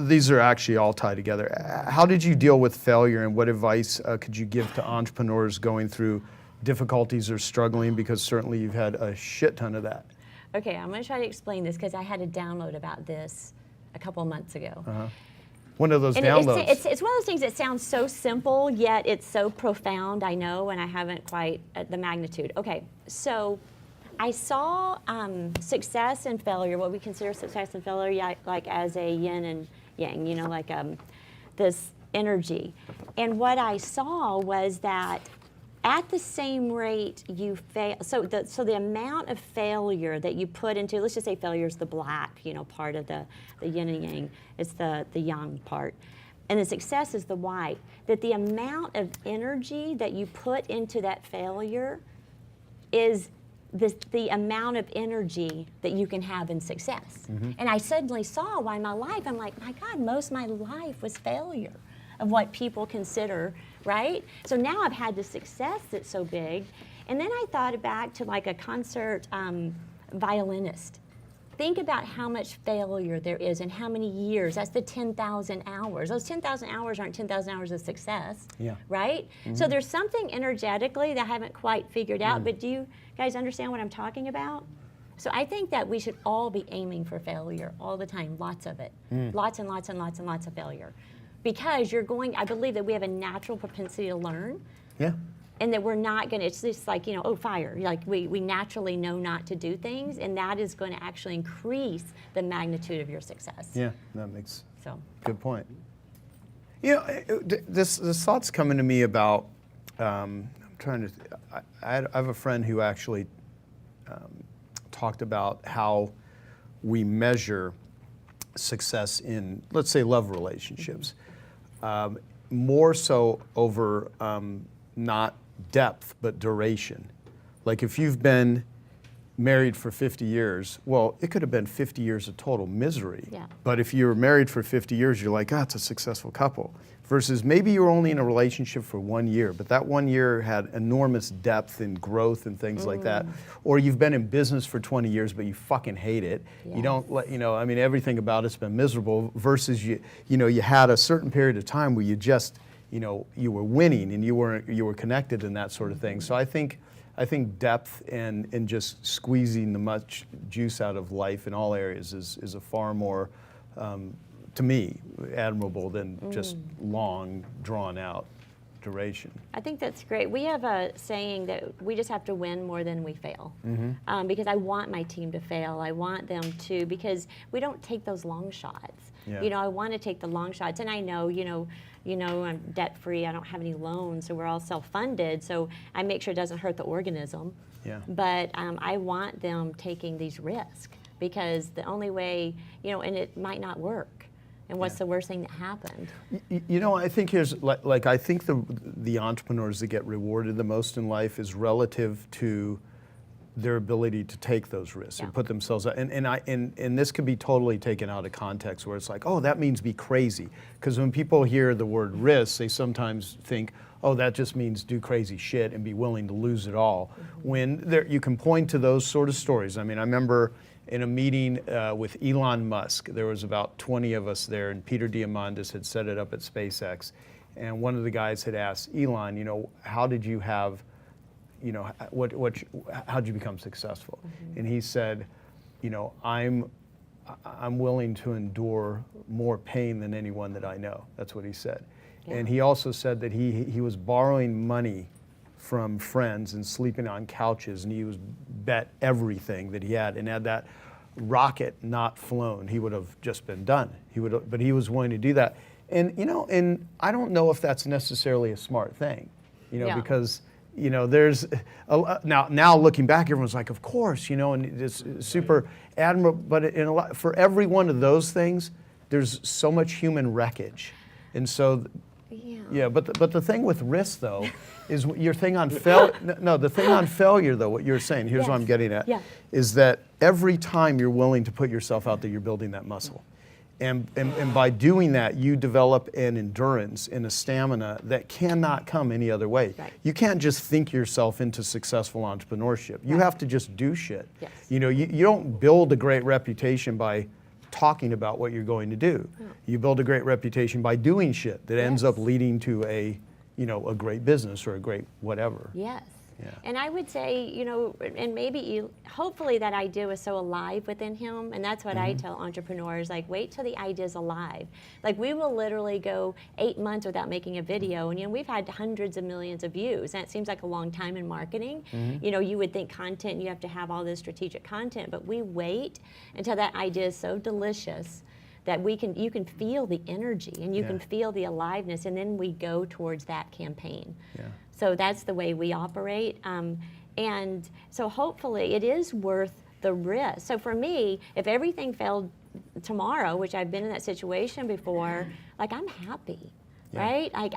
these are actually all tied together. How did you deal with failure, and what advice could you give to entrepreneurs going through difficulties or struggling? Because certainly you've had a shit ton of that. Okay, I'm going to try to explain this because I had a download about this a couple of months ago. One of those And downloads. it's one of those things that sounds so simple, yet it's so profound, I know, and I haven't quite at the magnitude. Okay, so I saw success and failure, what we consider success and failure, like as a yin and yang, like this energy. And what I saw was that at the same rate you fail, so the amount of failure that you put into, let's just say failure is the black, part of the yin and yang, it's the yang part. And the success is the white. That the amount of energy that you put into that failure is the amount of energy that you can have in success. And I suddenly saw why my life, I'm like, my God, most of my life was failure of what people consider, right? So now I've had the success that's so big. And then I thought back to like a concert violinist. Think about how much failure there is and how many years. That's the 10,000 hours. Those 10,000 hours aren't 10,000 hours of success, right? So there's something energetically that I haven't quite figured out, but do you guys understand what I'm talking about? So I think that we should all be aiming for failure all the time, lots of it. Lots and lots and lots and lots of failure. Because I believe that we have a natural propensity to learn. Yeah. And that we're not going to, it's just like, fire. Like we naturally know not to do things, and that is going to actually increase the magnitude of your success. Yeah, that makes good point. This thought's coming to me about, I have a friend who actually talked about how we measure success in, let's say, love relationships, more so over not depth, but duration. Like if you've been married for 50 years, well, it could have been 50 years of total misery. Yeah. But if you were married for 50 years, you're like, it's a successful couple. Versus maybe you were only in a relationship for 1 year, but that 1 year had enormous depth and growth and things like that. Or you've been in business for 20 years, but you fucking hate it. You don't let, I mean, everything about it's been miserable versus you had a certain period of time where you just, you were winning and you were connected and that sort of thing. So I think depth and just squeezing the much juice out of life in all areas is a far more, to me, admirable than just long, drawn-out duration. I think that's great. We have a saying that we just have to win more than we fail. Because I want my team to fail. I want them to, because we don't take those long shots. Yeah. I want to take the long shots, and I know, I'm debt-free. I don't have any loans, so we're all self-funded. So I make sure it doesn't hurt the organism. Yeah. But I want them taking these risks because the only way, and it might not work. And what's the worst thing that happened? I think here's I think the entrepreneurs that get rewarded the most in life is relative to their ability to take those risks and put themselves out. And this could be totally taken out of context where it's like, oh, that means be crazy. Because when people hear the word risk, they sometimes think, oh, that just means do crazy shit and be willing to lose it all. When you can point to those sort of stories. I mean, I remember in a meeting with Elon Musk, there was about 20 of us there, and Peter Diamandis had set it up at SpaceX. And one of the guys had asked Elon, how did you have, how'd you become successful? And he said, I'm willing to endure more pain than anyone that I know. That's what he said. Yeah. And he also said that he was borrowing money from friends and sleeping on couches, and he was bet everything that he had, and had that rocket not flown, he would have just been done. But he was willing to do that. And and I don't know if that's necessarily a smart thing, because there's now looking back, everyone's like, of course, and it's super admirable. But for every one of those things, there's so much human wreckage, and so. Yeah, but the thing with risk though is your thing on the thing on failure though, what you're saying, here's what I'm getting at, is that every time you're willing to put yourself out there, you're building that muscle. And by doing that, you develop an endurance and a stamina that cannot come any other way. Right. You can't just think yourself into successful entrepreneurship. You have to just do shit. Yes. You don't build a great reputation by talking about what you're going to do. No. You build a great reputation by doing shit that ends up leading to a great business or a great whatever. Yes. Yeah. And I would say, and maybe hopefully that idea was so alive within him, and that's what I tell entrepreneurs, like, wait till the idea's alive. Like, we will literally go 8 months without making a video, and we've had hundreds of millions of views, and it seems like a long time in marketing. You would think content, you have to have all this strategic content, but we wait until that idea is so delicious that you can feel the energy and you can feel the aliveness, and then we go towards that campaign. Yeah. So that's the way we operate. And so hopefully it is worth the risk. So for me, if everything failed tomorrow, which I've been in that situation before, like, I'm happy, right? Like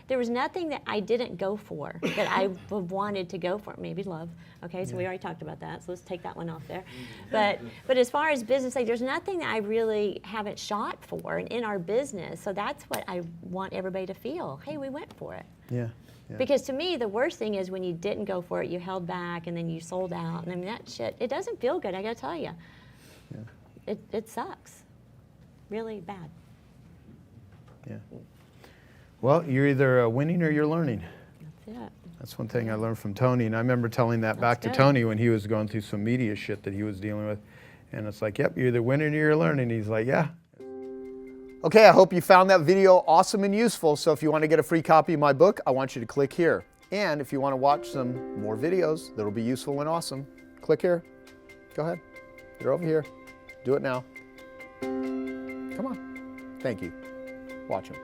there was nothing that I didn't go for that I wanted to go for. Maybe love. Okay, so we already talked about that, so let's take that one off there. But as far as business, like, there's nothing that I really haven't shot for in our business. So that's what I want everybody to feel. Hey, we went for it. Yeah. Yeah. Because to me, the worst thing is when you didn't go for it, you held back, and then you sold out. And I mean, that shit, it doesn't feel good, I gotta tell you. Yeah. It sucks. Really bad. Yeah. Well, you're either winning or you're learning. That's it. That's one thing I learned from Tony, and I remember telling that back to Tony when he was going through some media shit that he was dealing with. And it's like, yep, you're either winning or you're learning. He's like, yeah. Okay, I hope you found that video awesome and useful. So if you want to get a free copy of my book, I want you to click here. And if you want to watch some more videos that'll be useful and awesome, click here. Go ahead. They're over here. Do it now. Come on. Thank you. Watch them.